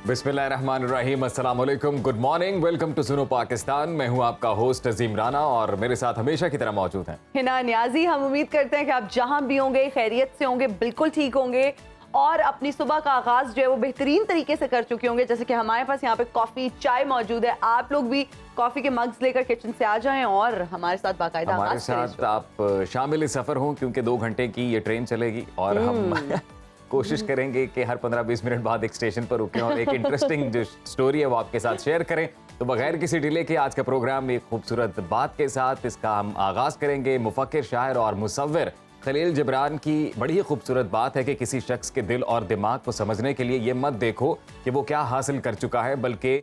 बिस्मिल्लाहिर्रहमानिर्रहीम, अस्सलाम वालेकुम, गुड मॉर्निंग, वेलकम टू सुनो पाकिस्तान। मैं हूं आपका होस्ट अजीम राना और मेरे साथ हमेशा की तरह मौजूद हैं हिना न्याजी। हम उम्मीद करते हैं कि आप जहां भी होंगे खैरियत से होंगे, बिल्कुल ठीक होंगे और अपनी सुबह का आगाज जो है वो बेहतरीन तरीके से कर चुके होंगे। जैसे कि हमारे पास यहाँ पे कॉफी चाय मौजूद है, आप लोग भी कॉफी के मग्स लेकर किचन से आ जाएं और हमारे साथ बाकायदा हमारे साथ आप शामिल सफर हों, क्योंकि 2 घंटे की ये ट्रेन चलेगी और हम कोशिश करेंगे कि हर 15-20 मिनट बाद एक स्टेशन पर रुकें और एक इंटरेस्टिंग जो स्टोरी है वो आपके साथ शेयर करें। तो बगैर किसी डिले के आज का प्रोग्राम एक खूबसूरत बात के साथ इसका हम आगाज करेंगे। मुफक्किर, शायर और मुसव्विर खलील जिब्रान की बड़ी ही खूबसूरत बात है कि किसी शख्स के दिल और दिमाग को समझने के लिए ये मत देखो कि वो क्या हासिल कर चुका है, बल्कि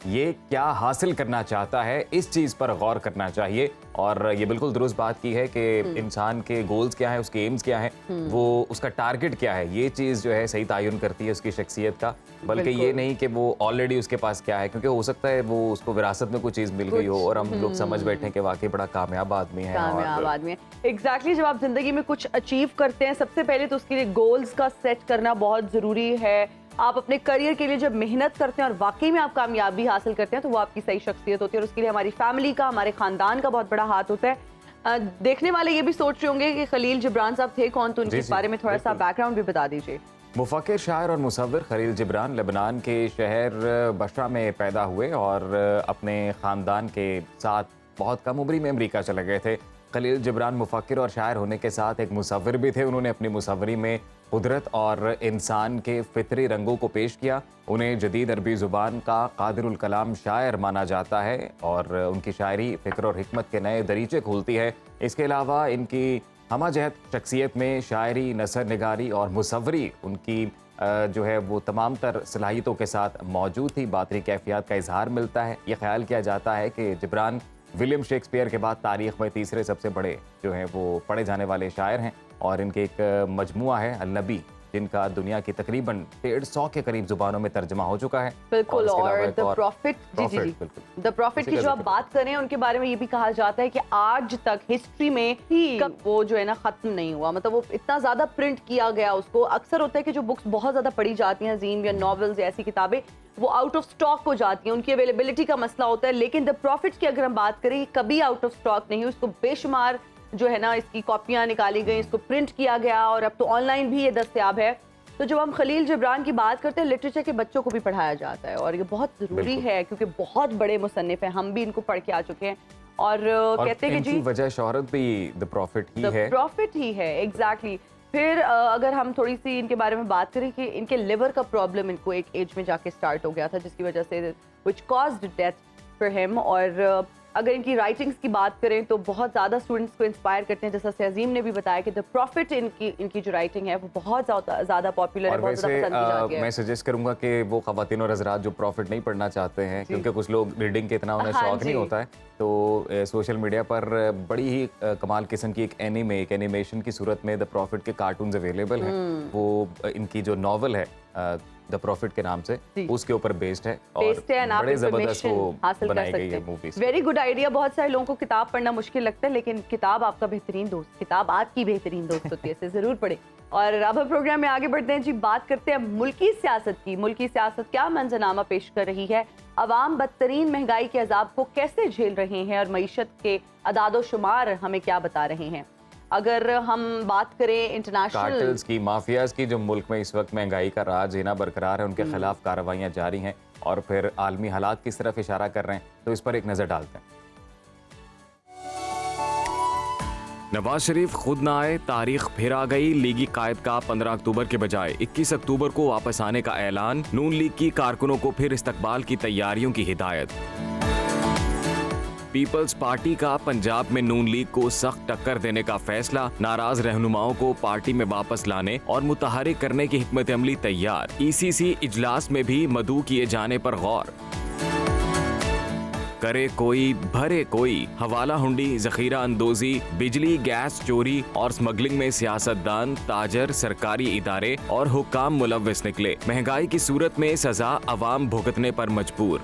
ये क्या हासिल करना चाहता है, इस चीज पर गौर करना चाहिए। और ये बिल्कुल दुरुस्त बात की है कि इंसान के गोल्स क्या है, उसके एम्स क्या है, वो उसका टारगेट क्या है, ये चीज जो है सही तायुन करती है उसकी शख्सियत का, बल्कि ये नहीं कि वो ऑलरेडी उसके पास क्या है, क्योंकि हो सकता है वो उसको विरासत में कोई चीज मिल गई हो और हम लोग समझ बैठे कि वाकई बड़ा कामयाब आदमी है। कामयाब आदमी है, एग्जैक्टली। जब आप जिंदगी में कुछ अचीव करते हैं, सबसे पहले तो उसके लिए गोल्स का सेट करना बहुत जरूरी है। आप अपने करियर के लिए जब मेहनत करते हैं और वाकई में आप कामयाबी हासिल करते हैं तो वो आपकी सही शख्सियत होती है और उसके लिए हमारी फैमिली का, हमारे खानदान का बहुत बड़ा हाथ होता है। देखने वाले ये भी सोच रहे होंगे कि खलील जिब्रान साहब थे कौन, तो उनके बारे में थोड़ा सा बैकग्राउंड भी बता दीजिए। मुफक्किर, शायर और मुसव्विर खलील जिब्रान लेबनान के शहर बशरा में पैदा हुए और अपने ख़ानदान के साथ बहुत कम उम्री में अमरीका चले गए थे। खलील जिब्रान मुफक्किर और शायर होने के साथ एक मुसव्विर भी थे। उन्होंने अपनी मुसव्वरी में कुदरत और इंसान के फितरी रंगों को पेश किया। उन्हें जदीद अरबी ज़ुबान का कादिरुल कलाम शायर माना जाता है और उनकी शायरी फ़िक्र और हिकमत के नए दरीचे खोलती है। इसके अलावा इनकी हमाजहत शख्सियत में शायरी, नसर निगारी और मुसव्वरी उनकी जो है वो तमाम तर सलाहियतों के साथ मौजूद थी। बातरी कैफियत का इजहार मिलता है। ये ख्याल किया जाता है कि जिब्रान विलियम शेक्सपियर के बाद तारीख में तीसरे सबसे बड़े जो हैं वो पढ़े जाने वाले शायर हैं और इनके एक मजमुआ है अल-नबी, जिनका दुनिया की तकरीबन 150 के करीब जुबानों में तर्जमा हो चुका है। बिल्कुल। और द प्रॉफिट, जी, द प्रॉफिट की जो आप बात करें उनके बारे में ये भी कहा जाता है कि आज तक हिस्ट्री में ही वो जो है ना खत्म नहीं हुआ, मतलब वो इतना ज्यादा प्रिंट किया गया। उसको अक्सर होता है कि जो बुक्स बहुत ज्यादा पढ़ी जाती हैं, जीन या नॉवेल्स या ऐसी किताबें, वो आउट ऑफ स्टॉक हो जाती हैं, उनकी अवेलेबिलिटी का मसला होता है। लेकिन द प्रॉफिट की अगर हम बात करें, कभी आउट ऑफ स्टॉक नहीं हुई। उसको बेशुमार जो है ना इसकी कॉपियां निकाली गई, इसको प्रिंट किया गया और अब तो ऑनलाइन भी ये दस्तयाब है। तो जब हम खलील जिब्रान की बात करते हैं, लिटरेचर के बच्चों को भी पढ़ाया जाता है और ये बहुत जरूरी है क्योंकि बहुत बड़े मुसन्निफ हैं, हम भी इनको पढ़ के आ चुके हैं और कहते हैं कि जी वजह शोहरत भी द प्रॉफिट ही है। प्रॉफिट ही है, एग्जैक्टली। फिर अगर हम थोड़ी सी इनके बारे में बात करें कि इनके लिवर का प्रॉब्लम इनको एक एज में जाके स्टार्ट हो गया था, जिसकी वजह से which caused death for him. और अगर इनकी राइटिंग्स की बात करें तो बहुत ज़्यादा स्टूडेंट्स को इंस्पायर करते हैं, जैसा अजीम ने भी बताया कि द प्रॉफिट इनकी जो राइटिंग है वो बहुत ज़्यादा पॉपुलर है, बहुत ज़्यादा पसंद की जाती है। मैं सजेस्ट करूंगा कि वो खवातीन और हज़रात जो प्रॉफिट नहीं पढ़ना चाहते हैं, क्योंकि कुछ लोग रीडिंग के इतना उन्हें शौक नहीं होता है, तो सोशल मीडिया पर बड़ी ही कमाल किस्म की एक एनिमेशन की सूरत में द प्रॉफिट के कार्टून्स अवेलेबल हैं। वो इनकी जो नॉवल है द प्रॉफिट के नाम से, उसके ऊपर बेस्ड है और बड़े जबरदस्त वो बनाई गई है मूवीज। Very good idea. बहुत सारे लोगों को किताब पढ़ना मुश्किल लगता है, लेकिन किताब आपका बेहतरीन दोस्त, किताब आपकी बेहतरीन दोस्त होती है, इसे जरूर पढ़ें। और अब हम प्रोग्राम में आगे बढ़ते हैं जी, बात करते हैं मुल्की सियासत की। मुल्की सियासत क्या मंजरनामा पेश कर रही है, अवाम बदतरीन महंगाई के अजाब को कैसे झेल रहे हैं और मईशत के अदादो शुमार हमें क्या बता रहे हैं। अगर हम बात करें इंटरनेशनल कार्टेल्स की, माफियाज की, जो मुल्क में इस वक्त महंगाई का राज है ना बरकरार है, उनके खिलाफ कार्रवाइयां जारी हैं और फिर आलमी हालात किस तरफ इशारा कर रहे हैं, तो इस पर एक नजर डालते हैं। नवाज शरीफ खुद ना आए, तारीख फिर आ गई। लीगी कायद का 15 अक्टूबर के बजाय 21 अक्टूबर को वापस आने का ऐलान। नून लीग की कारकुनों को फिर इस्तकबाल की तैयारियों की हिदायत। पीपल्स पार्टी का पंजाब में नून लीग को सख्त टक्कर देने का फैसला। नाराज रहनुमाओं को पार्टी में वापस लाने और मुतहरिक करने की हिकमत अमली तैयार। ईसीसी इजलास में भी मदऊ किए जाने पर गौर। करे कोई भरे कोई, हवाला हुंडी, जखीरा अंदोजी, बिजली गैस चोरी और स्मगलिंग में सियासतदान, ताजर, सरकारी इदारे और हुक्काम मुलव्विस निकले। महंगाई की सूरत में सजा अवाम भुगतने पर मजबूर।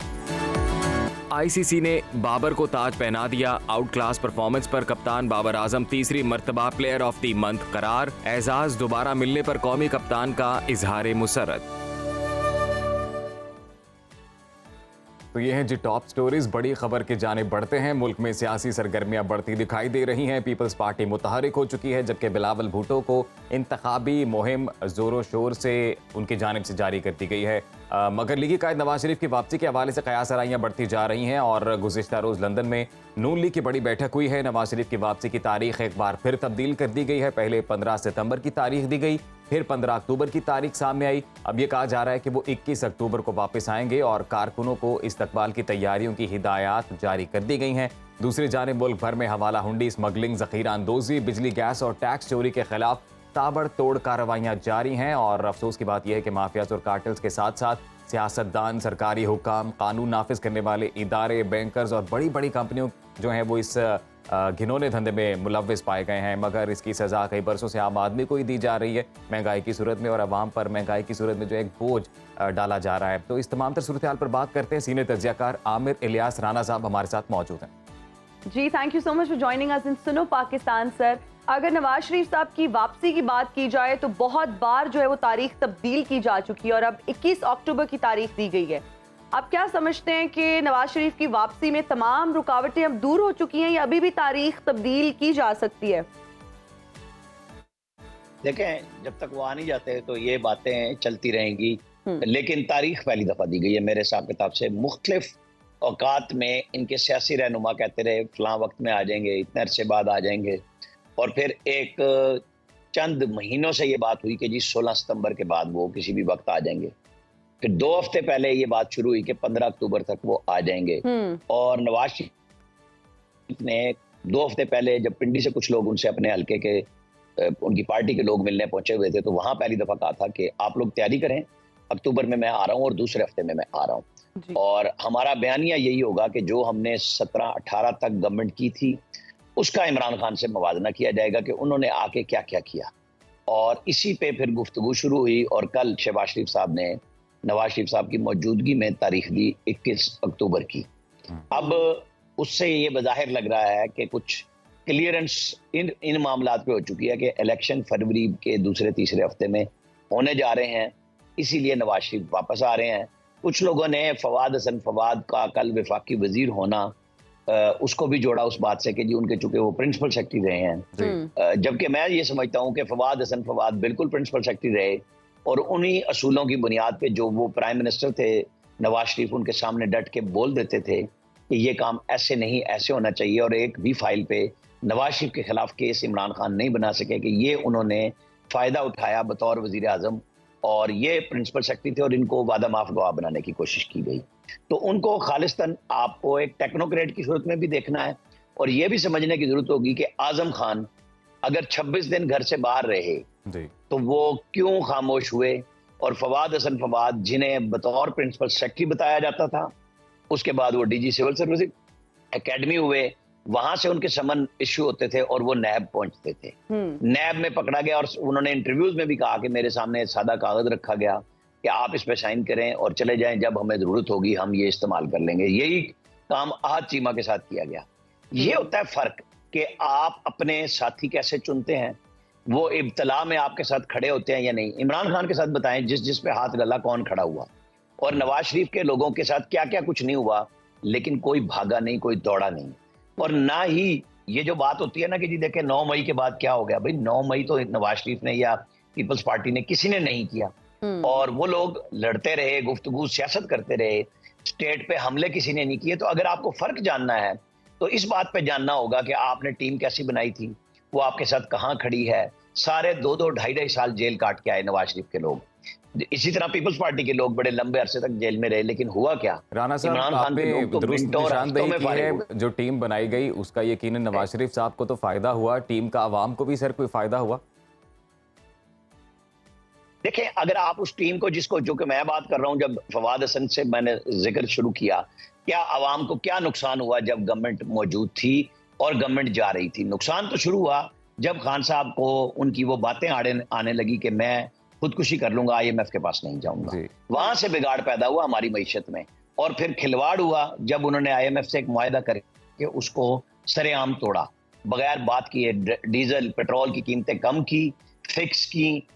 आईसीसी ने बाबर को ताज पहना दिया। आउट क्लास परफॉर्मेंस पर कप्तान बाबर आजम तीसरी मर्तबा प्लेयर ऑफ द मंथ करार। एजाज दोबारा मिलने पर कौमी कप्तान का इजहार मुसरत। तो ये हैं जी टॉप स्टोरीज। बड़ी खबर की जानिब बढ़ते हैं। मुल्क में सियासी सरगर्मियां बढ़ती दिखाई दे रही हैं। पीपल्स पार्टी मुतहरिक हो चुकी है, जबकि बिलावल भुट्टो को इंतखाबी मुहिम जोरों शोर से उनकी जानिब से जारी कर दी गई है। मगर लीगी कायद नवाज शरीफ की वापसी के हवाले से कयास आराइयां बढ़ती जा रही हैं और गुज़िश्ता रोज़ लंदन में नून लीग की बड़ी बैठक हुई है। नवाज शरीफ की वापसी की तारीख एक बार फिर तब्दील कर दी गई है। पहले 15 सितंबर की तारीख दी गई, फिर 15 अक्टूबर की तारीख सामने आई। अब ये कहा जा रहा है कि वो 21 अक्टूबर को वापस आएंगे और कारकुनों को इस्तकबाल की तैयारियों की हिदायत जारी कर दी गई हैं। दूसरी जानिब मुल्क भर में हवाला हुंडी, स्मगलिंग, ज़ख़ीरा अंदोज़ी, बिजली गैस और टैक्स चोरी के खिलाफ ताबड़तोड़ कार्रवाइयाँ जारी हैं। और अफसोस की बात यह है कि माफियाज और कार्टल्स के साथ साथ सियासतदान, सरकारी हुकाम, कानून नाफिज करने वाले इदारे, बैंकर्स और बड़ी बड़ी कंपनियों जो हैं वो इस घिनौने धंधे में मुलव्विस पाए गए हैं। मगर इसकी सज़ा कई बरसों से आम आदमी को ही दी जा रही है, महंगाई की सूरत में, और अवाम पर महंगाई की सूरत में जो एक बोझ डाला जा रहा है। तो इस तमाम तर सूरत हाल पर बात करते हैं। सीनियर तज्ज़ियाकार आमिर इलियास राना साहब हमारे साथ मौजूद हैं। जी, thank you so much for joining us in Suno Pakistan. Sir, अगर नवाज शरीफ साहब की वापसी की बात की जाए तो बहुत बार जो है वो तारीख तब्दील की जा चुकी है और अब 21 अक्टूबर की तारीख दी गई है। आप क्या समझते हैं कि नवाज शरीफ की वापसी में तमाम रुकावटें अब दूर हो चुकी हैं या अभी भी तारीख तब्दील की जा सकती है? देखें, जब तक वो आ नहीं जाते तो ये बातें चलती रहेंगी, लेकिन तारीख पहली दफा दी गई है मेरे हिसाब किताब से। मुख्तलिफ औकात में इनके सियासी रहनुमा कहते रहे फलां वक्त में आ जाएंगे, इतने अरसे बाद आ जाएंगे, और फिर एक चंद महीनों से ये बात हुई कि जी 16 सितंबर के बाद वो किसी भी वक्त आ जाएंगे। फिर 2 हफ्ते पहले ये बात शुरू हुई कि 15 अक्टूबर तक वो आ जाएंगे। और नवाज शरीफ ने 2 हफ्ते पहले जब पिंडी से कुछ लोग उनसे अपने हल्के के उनकी पार्टी के लोग मिलने पहुंचे हुए थे, तो वहां पहली दफा कहा था कि आप लोग तैयारी करें, अक्टूबर में मैं आ रहा हूं और दूसरे हफ्ते में मैं आ रहा हूं। और हमारा बयानिया यही होगा कि जो हमने 17-18 तक गवर्नमेंट की थी उसका इमरान खान से मुवाजना किया जाएगा कि उन्होंने आके क्या क्या किया, और इसी पे फिर गुफ्तगू शुरू हुई। और कल शहबाज शरीफ साहब ने नवाज शरीफ साहब की मौजूदगी में तारीख दी 21 अक्टूबर की। अब उससे ये बज़ाहिर लग रहा है कि कुछ क्लियरेंस इन मामलात पे हो चुकी है कि इलेक्शन फरवरी के दूसरे तीसरे हफ्ते में होने जा रहे हैं, इसीलिए नवाज शरीफ वापस आ रहे हैं। कुछ लोगों ने फवाद हसन फवाद का कल वफाकी वजीर होना उसको भी जोड़ा उस बात से कि जी उनके चूंकि वो प्रिंसिपल सेक्रेटरी रहे हैं, जबकि मैं ये समझता हूँ कि फवाद हसन फवाद बिल्कुल प्रिंसिपल सेक्रेटरी रहे और उन्हीं असूलों की बुनियाद पे जो वो प्राइम मिनिस्टर थे नवाज शरीफ उनके सामने डट के बोल देते थे कि ये काम ऐसे नहीं ऐसे होना चाहिए, और एक भी फाइल पे नवाज शरीफ के खिलाफ केस इमरान खान नहीं बना सके कि ये उन्होंने फ़ायदा उठाया बतौर वज़ीर आज़म, और ये प्रिंसिपल सेक्रेटरी थे और इनको वादा माफ गवाह बनाने की कोशिश की गई। तो उनको खालिस्तान आपको एक टेक्नोक्रेट की सूरत में भी देखना है, और ये भी समझने की जरूरत होगी कि आजम खान अगर 26 दिन घर से बाहर रहे तो वो क्यों खामोश हुए, और फवाद हसन फवाद जिन्हें बतौर प्रिंसिपल सेक्रेटरी बताया जाता था, उसके बाद वो डीजी सिविल सर्विस एकेडमी हुए, वहां से उनके समन इश्यू होते थे और वो नैब पहुंचते थे। नैब में पकड़ा गया और उन्होंने इंटरव्यूज में भी कहा कि मेरे सामने सादा कागज रखा गया कि आप इस पे साइन करें और चले जाएं, जब हमें जरूरत होगी हम ये इस्तेमाल कर लेंगे। यही काम आहद चीमा के साथ किया गया। ये होता है फर्क कि आप अपने साथी कैसे चुनते हैं, वो इब्तला में आपके साथ खड़े होते हैं या नहीं। इमरान खान के साथ बताएं जिस पे हाथ गला कौन खड़ा हुआ, और नवाज शरीफ के लोगों के साथ क्या क्या कुछ नहीं हुआ, लेकिन कोई भागा नहीं, कोई दौड़ा नहीं। और ना ही ये जो बात होती है ना कि जी देखें 9 मई के बाद क्या हो गया, भाई 9 मई तो नवाज शरीफ ने या पीपल्स पार्टी ने किसी ने नहीं किया, और वो लोग लड़ते रहे, गुफ्तगू सियासत करते रहे, स्टेट पे हमले किसी ने नहीं किए। तो अगर आपको फर्क जानना है तो इस बात पे जानना होगा कि आपने टीम कैसी बनाई थी, वो आपके साथ कहाँ खड़ी है। सारे 2-2, 2.5 साल जेल काट के आए नवाज शरीफ के लोग, इसी तरह पीपल्स पार्टी के लोग बड़े लंबे अरसे तक जेल में रहे, लेकिन हुआ क्या? राना साहब, आपने दुरुस्त निशानदेही की है, जो टीम बनाई गई उसका यकीनन नवाज शरीफ साहब को तो फायदा हुआ, टीम का आवाम को भी सर कोई फायदा हुआ? देखें, अगर आप उस टीम को जिसको जो कि मैं बात कर रहा हूं, जब फवाद हसन से मैंने जिक्र शुरू किया, क्या आवाम को क्या नुकसान हुआ जब गवर्नमेंट मौजूद थी और गवर्नमेंट जा रही थी? नुकसान तो शुरू हुआ जब खान साहब को उनकी वो बातें आने लगी कि मैं खुदकुशी कर लूंगा, IMF के पास नहीं जाऊंगा। वहां से बिगाड़ पैदा हुआ हमारी मईशत में, और फिर खिलवाड़ हुआ जब उन्होंने IMF से एक मुआहदा करके उसको सरेआम तोड़ा, बगैर बात किए डीजल पेट्रोल की कीमतें कम की, फिक्स की,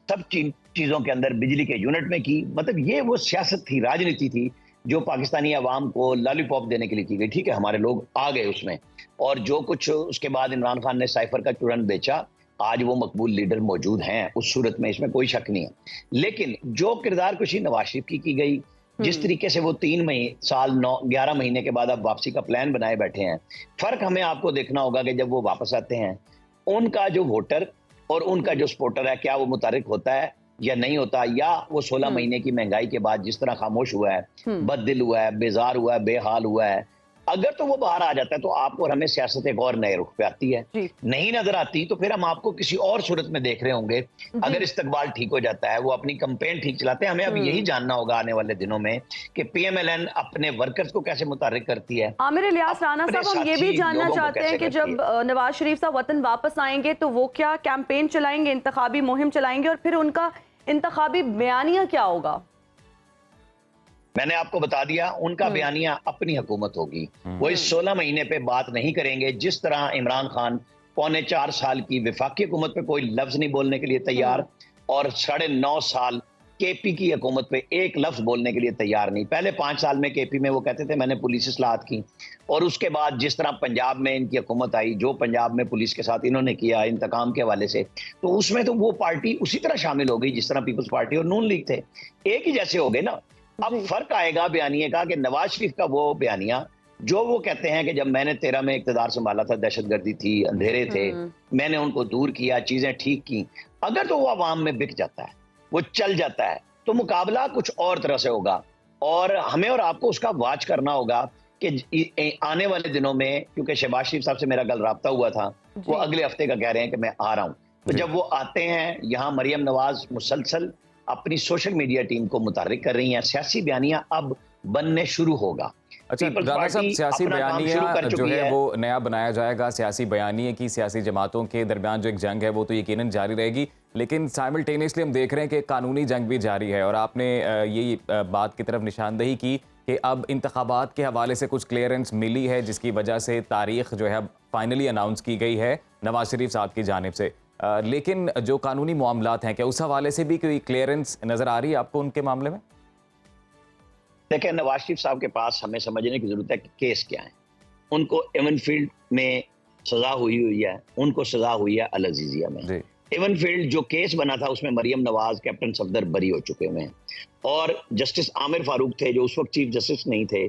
सब चीजों के अंदर बिजली के यूनिट में की। मतलब ये वो सियासत थी, राजनीति थी जो पाकिस्तानी अवाम को लॉलीपॉप देने के लिए की गई, ठीक है, हमारे लोग आ गए उसमें, और जो कुछ उसके बाद इमरान खान ने साइफर का चूरन बेचा, आज वो मकबूल लीडर मौजूद हैं उस सूरत में, इसमें कोई शक नहीं है। लेकिन जो किरदार कुशी नवाज शरीफ की गई, जिस तरीके से वो 11 महीने के बाद अब वापसी का प्लान बनाए बैठे हैं, फर्क हमें आपको देखना होगा कि जब वो वापस आते हैं, उनका जो वोटर और उनका जो सपोर्टर है, क्या वो मुतारिक होता है या नहीं होता, या वो 16 महीने की महंगाई के बाद जिस तरह खामोश हुआ है, बददिल हुआ है, बेजार हुआ है, बेहाल हुआ है। अगर तो वो बाहर आ जाता है तो आपको और हमें सियासत एक और नए रुख पे आती है, नहीं नजर आती तो फिर हम आपको किसी और सूरत में देख रहे होंगे। अगर इस्तकबाल ठीक हो जाता है, वो अपनी कैंपेन ठीक चलाते हैं, हमें अब यही जानना होगा आने वाले दिनों में कि पीएमएलएन अपने वर्कर्स को कैसे मुतारिक करती है। आमिर इलियास राना साहब, हम ये भी जानना चाहते हैं कि जब नवाज शरीफ साहब वतन वापस आएंगे तो वो क्या कैंपेन चलाएंगे, इंतखाबी मुहिम चलाएंगे, और फिर उनका इंतखाबी बयानिया क्या होगा? मैंने आपको बता दिया, उनका बयानिया अपनी हुकूमत होगी। वो इस 16 महीने पे बात नहीं करेंगे। जिस तरह इमरान खान 4.25 साल की वफाकी हुकूमत पे कोई लफ्ज नहीं बोलने के लिए तैयार, और 9.5 साल केपी की हुकूमत पे एक लफ्ज बोलने के लिए तैयार नहीं। पहले 5 साल में केपी में वो कहते थे मैंने पुलिस इस्लाहत की, और उसके बाद जिस तरह पंजाब में इनकी हुकूमत आई, जो पंजाब में पुलिस के साथ इन्होंने किया इंतकाम के हवाले से, तो उसमें तो वो पार्टी उसी तरह शामिल हो गई जिस तरह पीपल्स पार्टी और नून लीग थे, एक ही जैसे हो गए ना। अब फर्क आएगा बयानिए का कि नवाज शरीफ का वो बयानिया जो वो कहते हैं कि जब मैंने 13 में इक़्तिदार संभाला था, दहशतगर्दी थी, अंधेरे थे, मैंने उनको दूर किया, चीजें ठीक की। अगर तो वो अवाम में बिक जाता है, वो चल जाता है, तो मुकाबला कुछ और तरह से होगा, और हमें और आपको उसका वाच करना होगा कि आने वाले दिनों में, क्योंकि शहबाज शरीफ साहब से मेरा कल राब्ता हुआ था, वो अगले हफ्ते का कह रहे हैं कि मैं आ रहा हूं, तो जब वो आते हैं यहाँ, मरियम नवाज मुसलसल अपनी सोशल मीडिया टीम को मुतारिक कर रही हैं, सियासी बयानिया अब बनने शुरू होगा। अच्छा राना साहब, सियासी बयानिया जो है वो नया बनाया जाएगा, सियासी बयानिए की सियासी जमातों के दरमियान जो एक जंग है वो तो यकीनन जारी रहेगी, लेकिन साइमल्टेनियसली हम देख रहे हैं कि कानूनी जंग भी जारी है, और आपने यही बात की तरफ निशानदही की कि अब इंतखाबात के हवाले से कुछ क्लियरेंस मिली है, जिसकी वजह से तारीख जो है अब फाइनली अनाउंस की गई है नवाज शरीफ साहब की जानिब से। लेकिन जो कानूनी मामलात हैं, क्या उस हवाले से भी कोई क्लियरेंस नजर आ रही है आपको उनके मामले में? देखिए, नवाज शरीफ साहब के पास हमें समझने की जरूरत है कि केस क्या है। उनको एवनफील्ड में सजा हुई है, उनको सजा हुई है अल अजीजिया में। एवनफील्ड जो केस बना था उसमें मरियम नवाज, कैप्टन सफदर बरी हो चुके हुए हैं, और जस्टिस आमिर फारूक थे जो उस वक्त चीफ जस्टिस नहीं थे।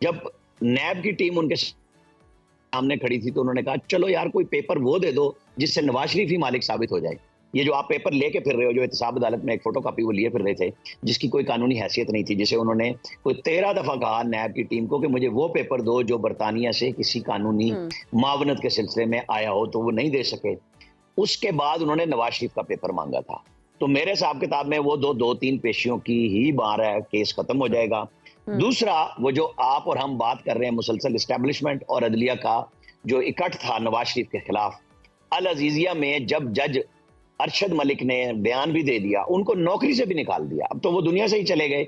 जब नैब की टीम उनके सामने खड़ी थी तो उन्होंने कहा चलो यार कोई पेपर वो दे दो जिससे नवाज शरीफ ही मालिक साबित हो जाए। ये जो आप पेपर लेके फिर रहे हो, जो एहतसाब अदालत में एक फोटोकॉपी वो लिए फिर रहे थे, जिसकी कोई कानूनी हैसियत नहीं थी, जिसे उन्होंने कोई 13 दफा कहा नैब की टीम को कि मुझे वो पेपर दो जो बरतानिया से किसी कानूनी मावनत के सिलसिले में आया हो, तो वो नहीं दे सके। उसके बाद उन्होंने नवाज शरीफ का पेपर मांगा था, तो मेरे हिसाब किताब में वो 2-3 पेशियों की ही बार है, केस खत्म हो जाएगा। दूसरा, वो जो आप और हम बात कर रहे हैं मुसलसल इस्टेब्लिशमेंट और अदलिया का जो इकट्ठ था नवाज शरीफ के खिलाफ, अल अजीजिया में जब जज अरशद मलिक ने बयान भी दे दिया, उनको नौकरी से भी निकाल दिया। अब तो वो दुनिया से ही चले गए,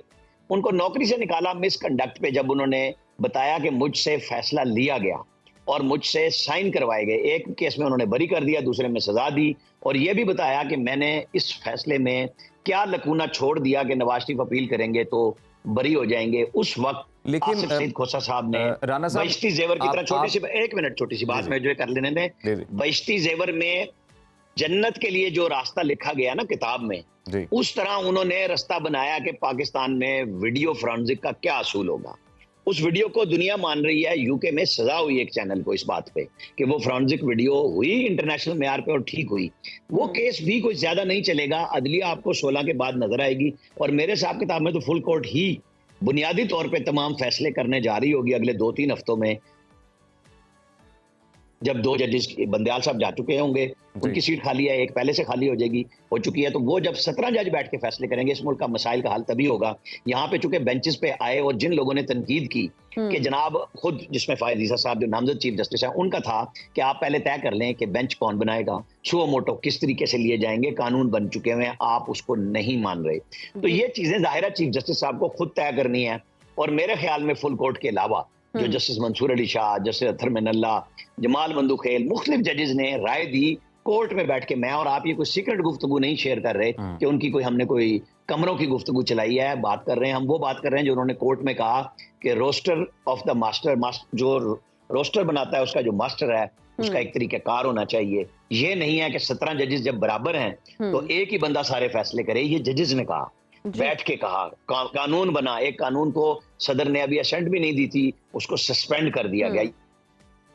उनको नौकरी से निकाला मिसकंडक्ट पे, जब उन्होंने बताया कि मुझसे फैसला लिया गया और मुझसे साइन करवाए गए। एक केस में उन्होंने बरी कर दिया, दूसरे में सजा दी, और ये भी बताया कि मैंने इस फैसले में क्या लकूना छोड़ दिया कि नवाज शरीफ अपील करेंगे तो बरी हो जाएंगे। उस वक्त लेकिन सईद खोसा साहब ने राना साहब बहिश्ती जेवर की तरह छोटी सी बात में जो कर लेने दें, बहिश्ती जेवर में जन्नत के लिए जो रास्ता लिखा गया ना किताब में, उस तरह उन्होंने रास्ता बनाया कि पाकिस्तान में वीडियो फोरेंसिक का क्या असूल होगा। उस वीडियो को दुनिया मान रही है, यूके में सजा हुई एक चैनल को इस बात पे कि वो फोरेंसिक वीडियो हुई इंटरनेशनल मेयार पे और ठीक हुई। वो केस भी कोई ज्यादा नहीं चलेगा, अदलिया आपको 16 के बाद नजर आएगी, और मेरे हिसाब किताब में तो फुल कोर्ट ही बुनियादी तौर पे तमाम फैसले करने जा रही होगी अगले 2-3 हफ्तों में। जब 2 जजेस बंदयाल साहब जा चुके होंगे, उनकी सीट खाली है, एक पहले से खाली हो जाएगी, हो चुकी है, तो वो जब 17 जज बैठ के फैसले करेंगे, इस मुल्क का मसाइल का हल तभी होगा। यहाँ पे चूंकि बेंचेस पे आए और जिन लोगों ने तनकीद की कि जनाब खुद, जिसमें फायद ईसा साहब जो नामजद चीफ जस्टिस है, उनका था कि आप पहले तय कर लें कि बेंच कौन बनाएगा, सुओ मोटो किस तरीके से लिए जाएंगे, कानून बन चुके हैं, आप उसको नहीं मान रहे। तो ये चीजें जाहिर चीफ जस्टिस साहब को खुद तय करनी है, और मेरे ख्याल में फुल कोर्ट के अलावा जो जस्टिस मंसूर अली शाह, जस्टिस अथर मिनल्ला, जमाल बंदूखेल, मुख्तलिफ जजेस ने राय दी कोर्ट में बैठ के। मैं और आप ये कोई सीक्रेट गुफ्तगू नहीं शेयर कर रहे कि उनकी कोई हमने कोई कमरों की गुफ्तगू चलाई है, बात कर रहे हैं। हम वो बात कर रहे हैं जो उन्होंने कोर्ट में कहा कि रोस्टर ऑफ द मास्टर, जो रोस्टर बनाता है उसका जो मास्टर है उसका एक तरीकाकार होना चाहिए। ये नहीं है कि 17 जजेस जब बराबर हैं तो एक ही बंदा सारे फैसले करे। ये जजेस ने कहा, बैठ के कहा, कानून बना। एक कानून को सदर ने अभी असेंट भी नहीं दी थी, उसको सस्पेंड कर दिया गया।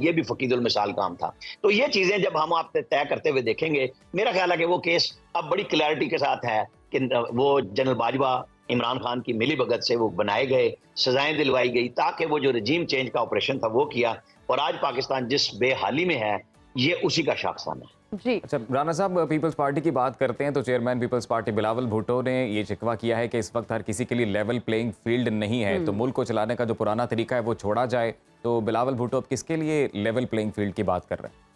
ये भी फकीदुल मिसाल काम था। तो ये चीजें जब हम आप तय करते हुए देखेंगे, मेरा ख्याल है कि वो केस अब बड़ी क्लैरिटी के साथ है कि वो जनरल बाजवा इमरान खान की मिली भगत से वो बनाए गए, सजाएं दिलवाई गई ताकि वो जो रजीम चेंज का ऑपरेशन था वो किया। और आज पाकिस्तान जिस बेहाली में है ये उसी का शाखसाना है। जी। अच्छा राना साहब, पीपल्स पार्टी की बात करते हैं तो chairman people's party Bilawal Bhutto ने ये शिकवा किया है कि इस वक्त हर किसी के लिए लेवल प्लेइंग फील्ड नहीं है, तो मुल्क को चलाने का जो पुराना तरीका है वो छोड़ा जाए। तो बिलावल भुट्टो अब किसके लिए लेवल प्लेइंग फील्ड की बात कर रहे हैं?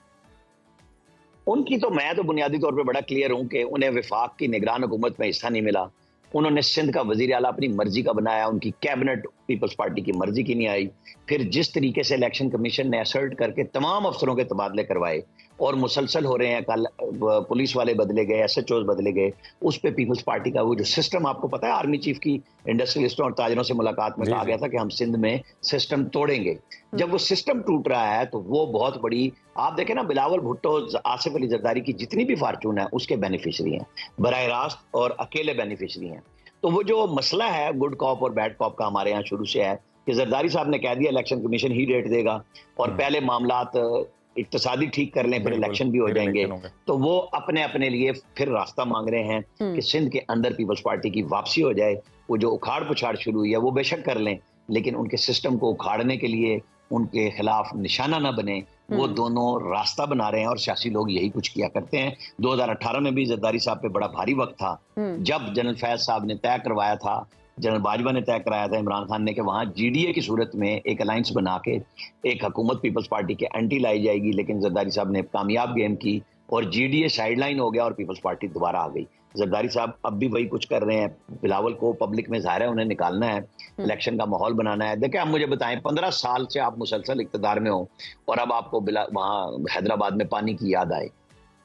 उनकी तो मैं तो बुनियादी तौर पे बड़ा क्लियर हूं कि उन्हें विफाक की निगरान हुकूमत में हिस्सा नहीं मिला। उन्होंने सिंध का वजीर आला अपनी मर्जी का बनाया, उनकी कैबिनेट पीपल्स पार्टी की मर्जी की नहीं आई। फिर जिस तरीके से इलेक्शन कमीशन ने असर्ट करके तमाम अफसरों के तबादले करवाए और मुसलसल हो रहे हैं, कल पुलिस वाले बदले गए, SHOs बदले गए, उस पे पीपल्स पार्टी का वो जो सिस्टम, आपको पता है आर्मी चीफ की इंडस्ट्रियलिस्टों और ताजरों से मुलाकात में कहा गया था कि हम सिंध में सिस्टम तोड़ेंगे। जब वो सिस्टम टूट रहा है तो वो बहुत बड़ी, आप देखें ना, बिलावल भुट्टो आसिफ अली जरदारी की जितनी भी फार्चून है उसके बेनिफिशरी हैं, बराह रास्त और अकेले बेनिफिशरी हैं। तो वो जो मसला है गुड कॉप और बैड कॉप का हमारे यहाँ शुरू से है कि जरदारी साहब ने कह दिया इलेक्शन कमीशन ही डेट देगा और पहले मामलात इक्तिसादी ठीक कर लें, फिर इलेक्शन भी हो जाएंगे। तो वो अपने अपने लिए फिर रास्ता मांग रहे हैं कि सिंध के अंदर पीपल्स पार्टी की वापसी हो जाए। वो जो उखाड़ पुछाड़ शुरू हुई है वो बेशक कर लें, लेकिन उनके सिस्टम को उखाड़ने के लिए उनके खिलाफ निशाना ना बने, वो दोनों रास्ता बना रहे हैं और सियासी लोग यही कुछ किया करते हैं। 2018 में भी जरदारी साहब पे बड़ा भारी वक्त था जब जनरल फैज साहब ने तय करवाया था, जनरल बाजवा ने तय कराया था इमरान खान ने कि वहां GDA की सूरत में एक अलायंस बना के एक हुकूमत पीपल्स पार्टी के एंटी लाई जाएगी, लेकिन जरदारी साहब ने कामयाब गेम की और GDA साइडलाइन हो गया और पीपल्स पार्टी दोबारा आ गई। जरदारी साहब अब भी वही कुछ कर रहे हैं। बिलावल को पब्लिक में जाहिर है उन्हें निकालना है, इलेक्शन का माहौल बनाना है। देखिए आप मुझे बताएं, 15 साल से आप मुसलसल इक्तदार में हो और अब आपको वहां हैदराबाद में पानी की याद आए।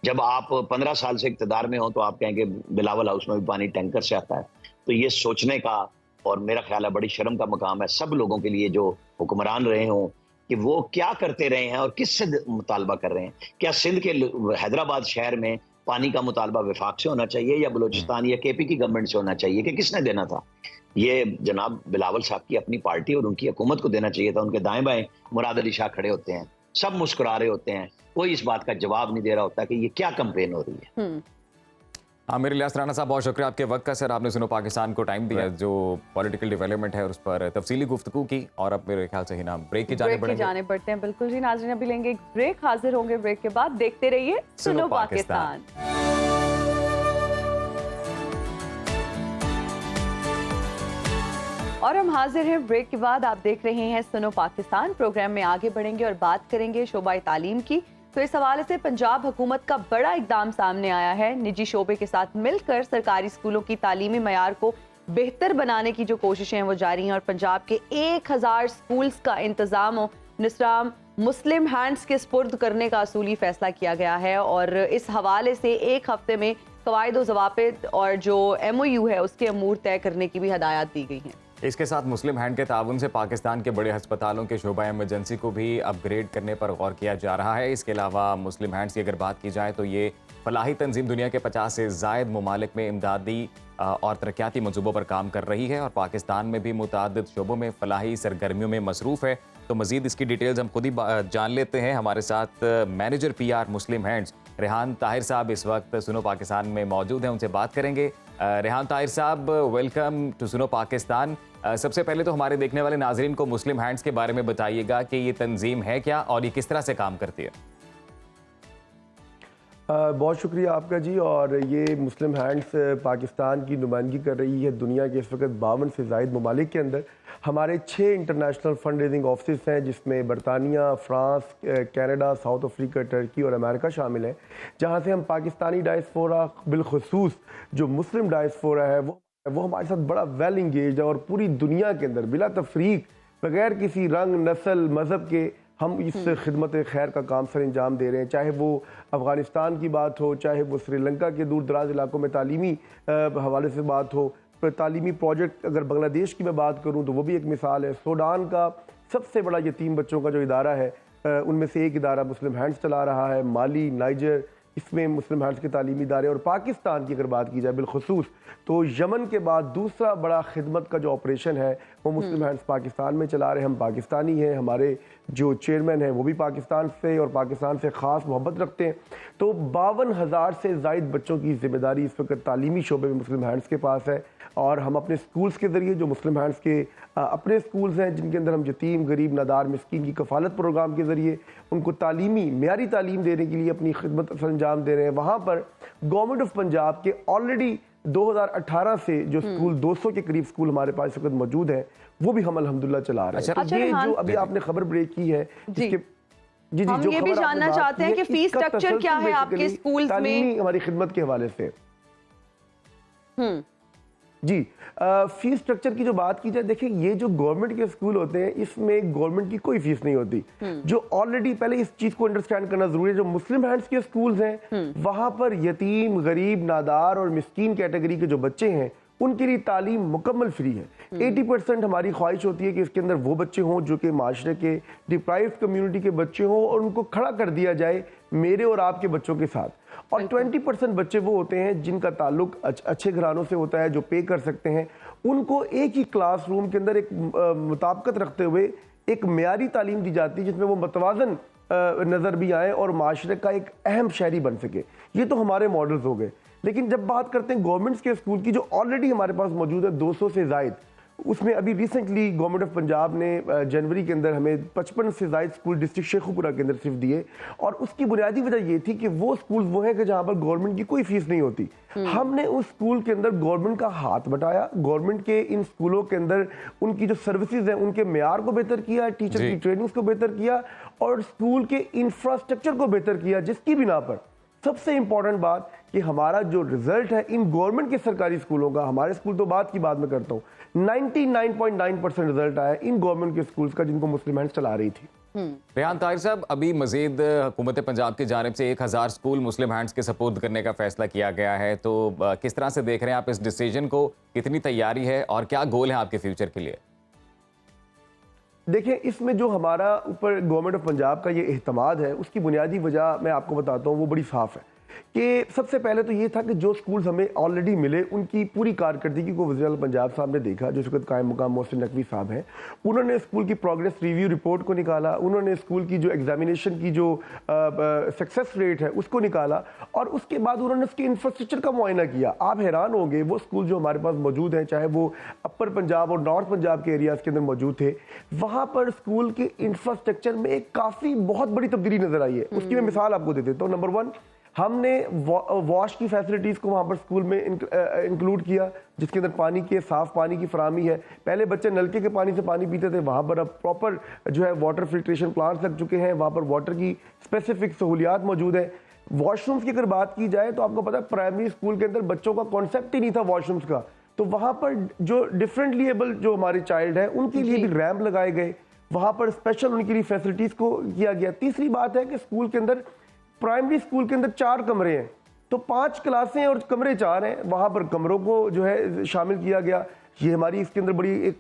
जब आप 15 साल से इक्तदार में हो तो आप कहेंगे बिलावल हाउस में भी पानी टैंकर से आता है। तो ये सोचने का और मेरा ख्याल है बड़ी शर्म का मकाम है सब लोगों के लिए जो हुक्मरान रहे हों कि वो क्या करते रहे हैं और किससे मुतालबा कर रहे हैं। क्या सिंध के हैदराबाद शहर में पानी का मुतालबा विफाक से होना चाहिए या बलूचिस्तान या KP की गवर्नमेंट से होना चाहिए कि किसने देना था? ये जनाब बिलावल साहब की अपनी पार्टी और उनकी हुकूमत को देना चाहिए था। उनके दाएं बाएं मुराद अली शाह खड़े होते हैं, सब मुस्कुरा रहे होते हैं, कोई इस बात का जवाब नहीं दे रहा होता कि ये क्या कैंपेन हो रही है। आमिर इलियास राना साहब, बहुत शुक्रिया आपके वक्त का। सर आपने सुनो पाकिस्तान को टाइम दिया, जो पॉलिटिकल डेवलपमेंट है उस पर तफसीली गुफ्तगू की। और अब मेरे ख्याल से ही ना ब्रेक की जाने पड़ते हैं। बिल्कुल जी नाज़रीन, अभी लेंगे एक ब्रेक, हाजिर होंगे ब्रेक के बाद। देखते रहिए सुनो पाकिस्तान। और हम हाजिर हैं ब्रेक के बाद। आप देख रहे हैं सुनो पाकिस्तान। प्रोग्राम में आगे बढ़ेंगे और बात करेंगे शोबाए तालीम की। तो इस हवाले से पंजाब हुकूमत का बड़ा इकदाम सामने आया है। निजी शोबे के साथ मिलकर सरकारी स्कूलों की तालीमी मयार को बेहतर बनाने की जो कोशिशें हैं वो जारी हैं और पंजाब के 1000 स्कूल्स का इंतजाम निज़ाम मुस्लिम हैंड्स के स्पुर्द करने का असूली फैसला किया गया है। और इस हवाले से एक हफ्ते में कवायद व ज़वाबित और जो MOU है उसके अमूर तय करने की भी हदायत दी गई हैं। इसके साथ मुस्लिम हैंड के ताउन से पाकिस्तान के बड़े अस्पतालों के शोबा इमरजेंसी को भी अपग्रेड करने पर गौर किया जा रहा है। इसके अलावा मुस्लिम हैंड्स की अगर बात की जाए तो ये फलाही तंजीम दुनिया के 50 से ज़ायद ममालिक में इमदादी और तरक्याती मंसूबों पर काम कर रही है और पाकिस्तान में भी मुतादिद शोबों में फलाही सरगर्मियों में मसरूफ़ है। तो मज़ीद इसकी डिटेल्स हम खुद ही जान लेते हैं। हमारे साथ मैनेजर PR मुस्लिम हैंड्स रेहान ताहिर साहब इस वक्त सुनो पाकिस्तान में मौजूद हैं, उनसे बात करेंगे। रेहान ताहिर साहब, वेलकम टू सुनो पाकिस्तान। सबसे पहले तो हमारे देखने वाले नाजरीन को मुस्लिम हैंड्स के बारे में बताइएगा कि ये तंजीम है क्या और ये किस तरह से काम करती है। बहुत शुक्रिया आपका जी। और ये मुस्लिम हैंड्स पाकिस्तान की नुमाइंदगी कर रही है दुनिया के इस वक्त 52 से ज़ायद ममालिक के अंदर। हमारे 6 इंटरनेशनल फंड रेजिंग ऑफिस हैं जिसमें बरतानिया, France, Canada, south Africa, Turkey और अमेरिका शामिल हैं, जहाँ से हम पाकिस्तानी डायस्पोरा बिलखसूस जो मुस्लिम डायस्पोरा है वो हमारे साथ बड़ा वेल इंगेज है और पूरी दुनिया के अंदर बिला तफरीक बगैर किसी रंग, नस्ल, मज़हब के हम इस खिदमत खैर का काम सर अंजाम दे रहे हैं, चाहे वो अफ़गानिस्तान की बात हो, चाहे वो श्रीलंका के दूर दराज इलाकों में तालीमी हवाले से बात हो। तालीमी प्रोजेक्ट अगर बांग्लादेश की मैं बात करूं तो वो भी एक मिसाल है। सूडान का सबसे बड़ा यतीम बच्चों का जो इदारा है उनमें से एक इदारा मुस्लिम हैंड्स चला रहा है। माली, नाइजर, इसमें मुस्लिम हैंड्स के तालीमी इदारे, और पाकिस्तान की अगर बात की जाए बिलखसूस तो यमन के बाद दूसरा बड़ा खिदमत का जो ऑपरेशन है वो मुस्लिम हैंड्स पाकिस्तान में चला रहे हैं। हम पाकिस्तानी हैं, हमारे जो चेयरमैन हैं वो भी पाकिस्तान से और पाकिस्तान से ख़ास मोहब्बत रखते हैं। तो 52,000 से ज़ायद बच्चों की जिम्मेदारी इस वक्त तालीमी शोबे में मुस्लिम हैंड्स के पास है। और हम अपने स्कूल्स के ज़रिए, जो मुस्लिम हैंड्स के अपने स्कूल्स हैं जिनके अंदर हम यतीम, गरीब, नादार, मिस्कीन की कफ़ालत प्रोग्राम के ज़रिए उनको तालीमी मेयारी तालीम देने के लिए अपनी खिदमत अंजाम दे रहे हैं। वहाँ पर गवर्नमेंट ऑफ पंजाब के ऑलरेडी 2018 से जो स्कूल 200 के करीब स्कूल हमारे पास इस वक्त मौजूद है वो भी हम अल्हम्दुलिल्लाह चला रहे हैं। अच्छा, ये जो अभी आपने खबर ब्रेक की है इसके जी हम ये भी जानना चाहते हैं कि फीस स्ट्रक्चर क्या है आपके स्कूल्स में हमारी खिदमत के हवाले से। जी, फीस स्ट्रक्चर की जो बात की जाए, देखिए ये जो गवर्नमेंट के स्कूल होते हैं इसमें गवर्नमेंट की कोई फीस नहीं होती। जो ऑलरेडी, पहले इस चीज को अंडरस्टैंड करना जरूरी है, जो मुस्लिम हैंड्स के स्कूल्स हैं वहां पर यतीम, गरीब, नादार और मिस्कीन कैटेगरी के जो बच्चे हैं उनके लिए तालीम मुकम्मल फ्री है। 80% हमारी ख्वाहिश होती है कि इसके अंदर वो बच्चे हों जो कि माशरे के डिप्राइव्ड कम्युनिटी के बच्चे हों और उनको खड़ा कर दिया जाए मेरे और आपके बच्चों के साथ। और 20% बच्चे वो होते हैं जिनका ताल्लुक अच्छे घरानों से होता है, जो पे कर सकते हैं। उनको एक ही क्लासरूम के अंदर एक मुताबिकत रखते हुए एक मेयारी तालीम दी जाती है जिसमें वो मतवाजन नज़र भी आए और माशरे का एक अहम शहरी बन सके। ये तो हमारे मॉडल्स हो गए। लेकिन जब बात करते हैं गवर्नमेंट्स के स्कूल की, जो ऑलरेडी हमारे पास मौजूद है 200 से ज़ायद, उसमें अभी रिसेंटली गवर्नमेंट ऑफ पंजाब ने जनवरी के अंदर हमें 55 से ज़ायद स्कूल डिस्ट्रिक्ट शेखुपुरा के अंदर सिर्फ दिए। और उसकी बुनियादी वजह ये थी कि वो स्कूल वो हैं कि जहाँ पर गवर्नमेंट की कोई फीस नहीं होती। हमने उस स्कूल के अंदर गवर्नमेंट का हाथ बटाया, गवर्नमेंट के इन स्कूलों के अंदर उनकी जो सर्विसेज हैं उनके मेयार को बेहतर किया, टीचर की ट्रेनिंग्स को बेहतर किया और स्कूल के इंफ्रास्ट्रक्चर को बेहतर किया, जिसकी बिना पर सबसे इंपॉर्टेंट बात कि हमारा जो रिजल्ट है इन गवर्नमेंट के सरकारी स्कूलों का, हमारे स्कूल तो बात की बात में करता हूँ, 99.9% रिजल्ट आया इन गवर्नमेंट के स्कूल्स का जिनको मुस्लिम हैंड्स चला रही थी। रेहान ताहिर साहब, अभी मजीद हुकूमत पंजाब की जानिब से 1000 स्कूल मुस्लिम हैंड्स के सपोर्ट करने का फैसला किया गया है, तो किस तरह से देख रहे हैं आप इस डिसीजन को? कितनी तैयारी है और क्या गोल है आपके फ्यूचर के लिए? देखिए, इसमें जो हमारा ऊपर गवर्नमेंट ऑफ पंजाब का ये एहतमाद है उसकी बुनियादी वजह मैं आपको बताता हूँ, वो बड़ी साफ है कि सबसे पहले तो ये था कि जो स्कूल्स हमें ऑलरेडी मिले उनकी पूरी कारकर्दगी को वज़ीर-ए-आला पंजाब साहब ने देखा, जो इस वक्त कायम मुकाम मोहसिन नकवी साहब हैं। उन्होंने स्कूल की प्रोग्रेस रिव्यू रिपोर्ट को निकाला, उन्होंने स्कूल की जो एग्जामिनेशन की जो सक्सेस रेट है उसको निकाला और उसके बाद उन्होंने उसके इंफ्रास्ट्रक्चर का मुआयना किया। आप हैरान होंगे, वो स्कूल जो हमारे पास मौजूद हैं, चाहे वो अपर पंजाब और नॉर्थ पंजाब के एरियाज़ के अंदर मौजूद थे, वहाँ पर स्कूल के इंफ्रास्ट्रक्चर में एक काफ़ी बहुत बड़ी तब्दीली नजर आई है। उसकी मैं मिसाल आपको दे देता हूँ। नंबर 1, हमने वॉश की फैसिलिटीज़ को वहाँ पर स्कूल में इंक्लूड किया, जिसके अंदर पानी के साफ़ पानी की फराहमी है। पहले बच्चे नलके के पानी से पानी पीते थे, वहाँ पर अब प्रॉपर जो है वाटर फिल्ट्रेशन प्लांट्स लग चुके हैं, वहाँ पर वाटर की स्पेसिफिक सहूलियात मौजूद है। वॉशरूम्स की अगर बात की जाए तो आपको पता है प्राइमरी स्कूल के अंदर बच्चों का कॉन्सेप्ट ही नहीं था वॉशरूम्स का, तो वहाँ पर जो डिफरेंटली एबल जो हमारे चाइल्ड है उनके लिए भी रैंप लगाए गए, वहाँ पर स्पेशल उनके लिए फैसिलिटीज़ को किया गया। तीसरी बात है कि स्कूल के अंदर, प्राइमरी स्कूल के अंदर 4 कमरे हैं, तो 5 क्लासें और कमरे 4 हैं, वहाँ पर कमरों को जो है शामिल किया गया। ये हमारी इसके अंदर बड़ी एक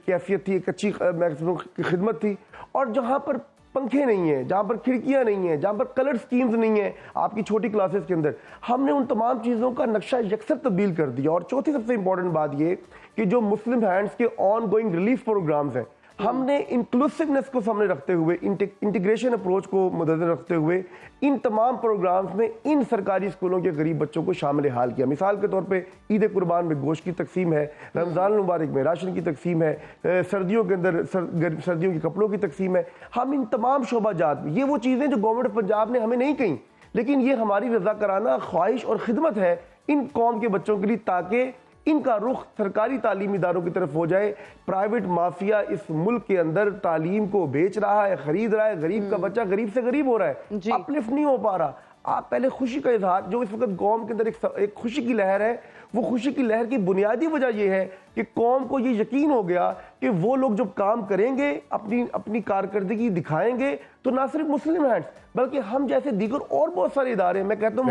कैफियत थी, एक अच्छी मैक्सिमम खिदमत थी। और जहाँ पर पंखे नहीं हैं, जहाँ पर खिड़कियाँ नहीं हैं, जहाँ पर कलर स्कीम्स नहीं हैं आपकी छोटी क्लासेस के अंदर, हमने उन तमाम चीज़ों का नक्शा यकसर तब्दील कर दिया। और चौथी सबसे इंपॉर्टेंट बात ये कि जो मुस्लिम हैंड्स के ऑन गोइंग रिलीफ प्रोग्राम्स हैं, हमने इंक्लूसिवनेस को सामने रखते हुए, इंटीग्रेशन अप्रोच को मद्देनजर रखते हुए इन तमाम प्रोग्राम्स में इन सरकारी स्कूलों के गरीब बच्चों को शामिल हाल किया। मिसाल के तौर पे ईद कुर्बान में गोश्त की तकसीम है, रमज़ान मुबारक में राशन की तकसीम है, सर्दियों के अंदर सर्दियों के कपड़ों की तकसीम है। हम इन तमाम शोबाजात में, ये वो चीज़ें जो गवर्नमेंट ऑफ पंजाब ने हमें नहीं कहीं, लेकिन ये हमारी रजा कराना ख्वाहिश और खिदमत है इन कौम के बच्चों के लिए, ताकि इनका रुख सरकारी तालीमी इदारों की तरफ हो जाए। प्राइवेट माफिया इस मुल्क के अंदर तालीम को बेच रहा है, खरीद रहा है, गरीब का बच्चा गरीब से गरीब हो रहा है, अपलिफ्ट नहीं हो पा रहा। आप पहले खुशी का इजहार, जो इस वक्त कौम के अंदर एक खुशी की लहर है, वो खुशी की लहर की बुनियादी वजह यह है कि कौम को ये यकीन हो गया कि वो लोग जब काम करेंगे, अपनी कारकर्दगी दिखाएंगे, तो ना सिर्फ मुस्लिम हैंड्स बल्कि हम जैसे दीगर और बहुत सारे इदारे, मैं कहता हूँ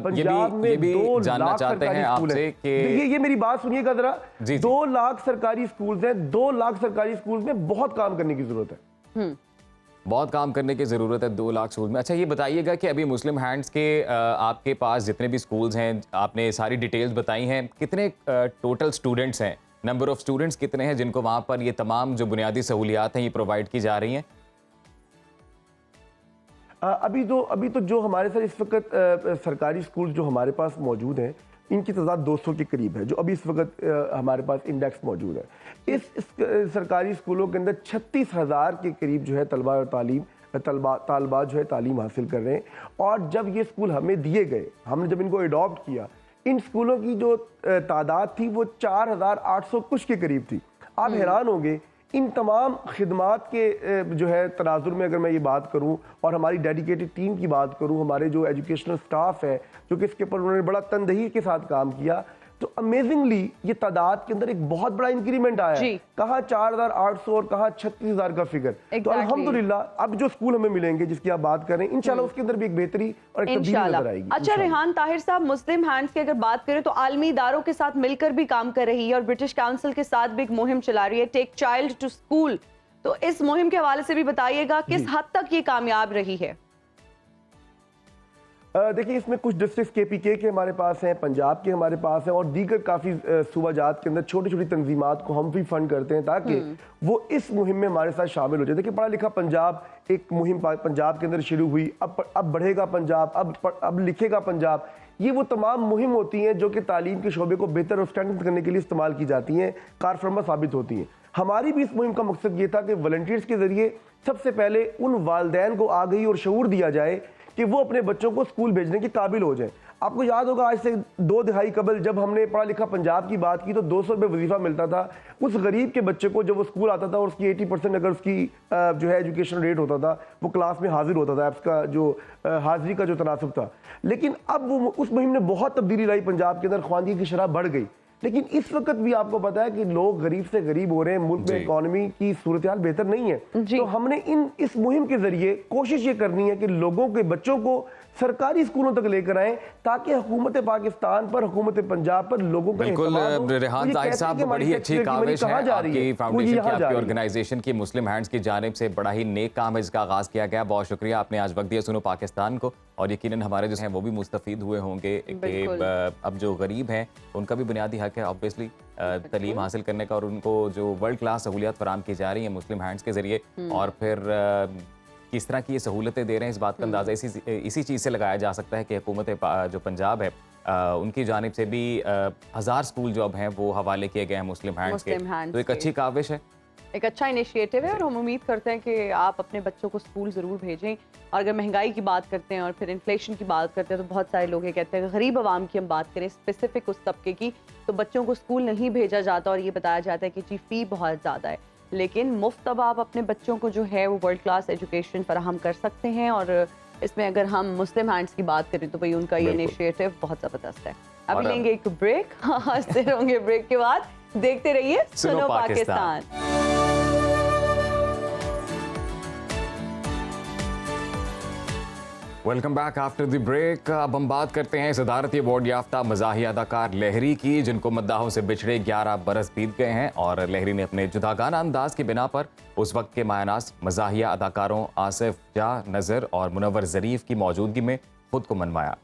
पंजाब में 2 लाख सरकारी स्कूल हैं। देखिए, ये मेरी बात सुनिएगा जरा, 2 लाख सरकारी स्कूल हैं, 2 लाख सरकारी स्कूल में बहुत काम करने की जरूरत है। बहुत काम करने की ज़रूरत है 2 लाख स्कूल में। अच्छा, ये बताइएगा कि अभी मुस्लिम हैंड्स के आपके पास जितने भी स्कूल्स हैं, आपने सारी डिटेल्स बताई हैं, कितने टोटल स्टूडेंट्स हैं, नंबर ऑफ स्टूडेंट्स कितने हैं जिनको वहाँ पर ये तमाम जो बुनियादी सहूलियात हैं ये प्रोवाइड की जा रही हैं? अभी तो जो हमारे साथ इस वक्त सरकारी स्कूल जो हमारे पास मौजूद हैं, इनकी तादाद 200 के करीब है, जो अभी इस वक्त हमारे पास इंडेक्स मौजूद है। इस सरकारी स्कूलों के अंदर 36,000 के करीब जो है तालबात जो है तालीम हासिल कर रहे हैं। और जब ये स्कूल हमें दिए गए, हमने जब इनको अडॉप्ट किया, इन स्कूलों की जो तादाद थी वो 4,800 कुछ के करीब थी। आप हैरान होंगे, इन तमाम खिदमात के जो है तनाजुर में अगर मैं ये बात करूं और हमारी डेडिकेटेड टीम की बात करूं, हमारे जो एजुकेशनल स्टाफ है जो कि इसके ऊपर उन्होंने बड़ा तनदही के साथ काम किया, तो अमेजिंगली ये तादाद के अंदर एक बहुत बड़ा इंक्रीमेंट आया है। कहाँ 4,800 और कहाँ 36,000 का फिगर। तो अल्हम्दुलिल्लाह अब जो स्कूल हमें मिलेंगे जिसकी आप बात करें, इंशाल्लाह उसके अंदर भी एक बेहतरी और एक तब्दीली नजर आएगी। अच्छा रेहान ताहिर साहब, मुस्लिम हैंड्स की अगर बात करें तो आलमी इदारों के साथ मिलकर भी काम कर रही है और ब्रिटिश काउंसिल के साथ भी एक मुहिम चला रही है, टेक चाइल्ड टू स्कूल। तो इस मुहिम के हवाले से भी बताइएगा, किस हद तक ये कामयाब रही है? देखिए, इसमें कुछ डिस्ट्रिक्ट KPK के हमारे पास हैं, पंजाब के हमारे पास हैं और दीगर काफ़ी सूबाजात के अंदर छोटी छोटी तंजीमात को हम भी फंड करते हैं ताकि वो इस मुहिम में हमारे साथ शामिल हो जाए। देखिए, पढ़ा लिखा पंजाब एक मुहिम पंजाब के अंदर शुरू हुई, अब बढ़ेगा पंजाब, अब लिखेगा पंजाब। ये वो तमाम मुहिम होती हैं जो कि तालीम के शोबे को बेहतर और स्ट्रेंथन करने के लिए इस्तेमाल की जाती हैं, कारफरमा साबित होती हैं। हमारी भी इस मुहिम का मकसद ये था कि वॉलंटियर्स के जरिए सबसे पहले उन वालदैन को आगाही और शऊर दिया जाए कि वो अपने बच्चों को स्कूल भेजने के काबिल हो जाए। आपको याद होगा, आज से 2 दहाई कबल जब हमने पढ़ा लिखा पंजाब की बात की तो 200 रुपये वजीफा मिलता था उस गरीब के बच्चे को। जब वो स्कूल आता था और उसकी 80% अगर उसकी जो है एजुकेशन रेट होता था, वो क्लास में हाजिर होता था, उसका जो हाजिरी का जो तनासब था। लेकिन अब वो उस मुहिम ने बहुत तब्दीली लाई, पंजाब के अंदर ख्वानगी की शरह बढ़ गई। लेकिन इस वक्त भी आपको पता है कि लोग गरीब से गरीब हो रहे हैं, मुल्क में इकोनॉमी की सूरत हाल बेहतर नहीं है। तो हमने इस मुहिम के जरिए कोशिश ये करनी है कि लोगों के बच्चों को सरकारी स्कूलों तक लेकर आए ताकि हुकूमत पाकिस्तान पर, हुकूमत पंजाब पर लोगों का बिल्कुल। रेहान ताहिर साहब, बड़ी अच्छी काविश है आपकी फाउंडेशन की, आपकी ऑर्गेनाइजेशन की, मुस्लिम हैंड्स की जानिब से बड़ा ही नेक काम है जिसका आगाज किया गया। बहुत शुक्रिया, आपने आज वक्त दिया सुनो पाकिस्तान को, और यकीनन हमारे जो हैं वो भी मुस्तफीद हुए होंगे कि अब जो गरीब हैं उनका भी बुनियादी हक है ऑब्वियसली तालीम हासिल करने का, और उनको जो वर्ल्ड क्लास सहूलियत फराम की जा रही हैं मुस्लिम हैंड्स के जरिए, और फिर किस तरह की ये सहूलतें दे रहे हैं, इस बात का अंदाज़ा इसी चीज़ से लगाया जा सकता है कि हुकूमत जो पंजाब है उनकी जानिब से भी 1000 स्कूल जो अब हैं वो हवाले किए गए हैं मुस्लिम हैंड्स के। तो एक अच्छी काविश है, एक अच्छा इनिशिएटिव है, और हम उम्मीद करते हैं कि आप अपने बच्चों को स्कूल ज़रूर भेजें। और अगर महंगाई की बात करते हैं और फिर इन्फ्लेशन की बात करते हैं तो बहुत सारे लोग ये कहते हैं कि गरीब आवाम की हम बात करें, स्पेसिफिक उस तबके की, तो बच्चों को स्कूल नहीं भेजा जाता और ये बताया जाता है कि जी फ़ी बहुत ज़्यादा है। लेकिन मुफ्त अब आप अपने बच्चों को जो है वो वर्ल्ड क्लास एजुकेशन फराहम कर सकते हैं। और इसमें अगर हम मुस्लिम हैंड्स की बात करें तो भाई उनका ये इनिशिएटिव बहुत ज़बरदस्त है। अभी लेंगे एक ब्रेक, हंसते रहेंगे, ब्रेक के बाद देखते रहिए सुनो Pakistan. Welcome back after the break. अब हम बात करते हैं सदारती अवार्ड याफ्ता मज़ाहिया अदाकार लहरी की, जिनको मद्दाहों से बिछड़े 11 बरस बीत गए हैं, और लहरी ने अपने जुदागाना अंदाज की बिना पर उस वक्त के मायनास मज़ाहिया अदाकारों आसिफ जाह, नज़र और मुनव्वर ज़रीफ की मौजूदगी में खुद को मनवाया।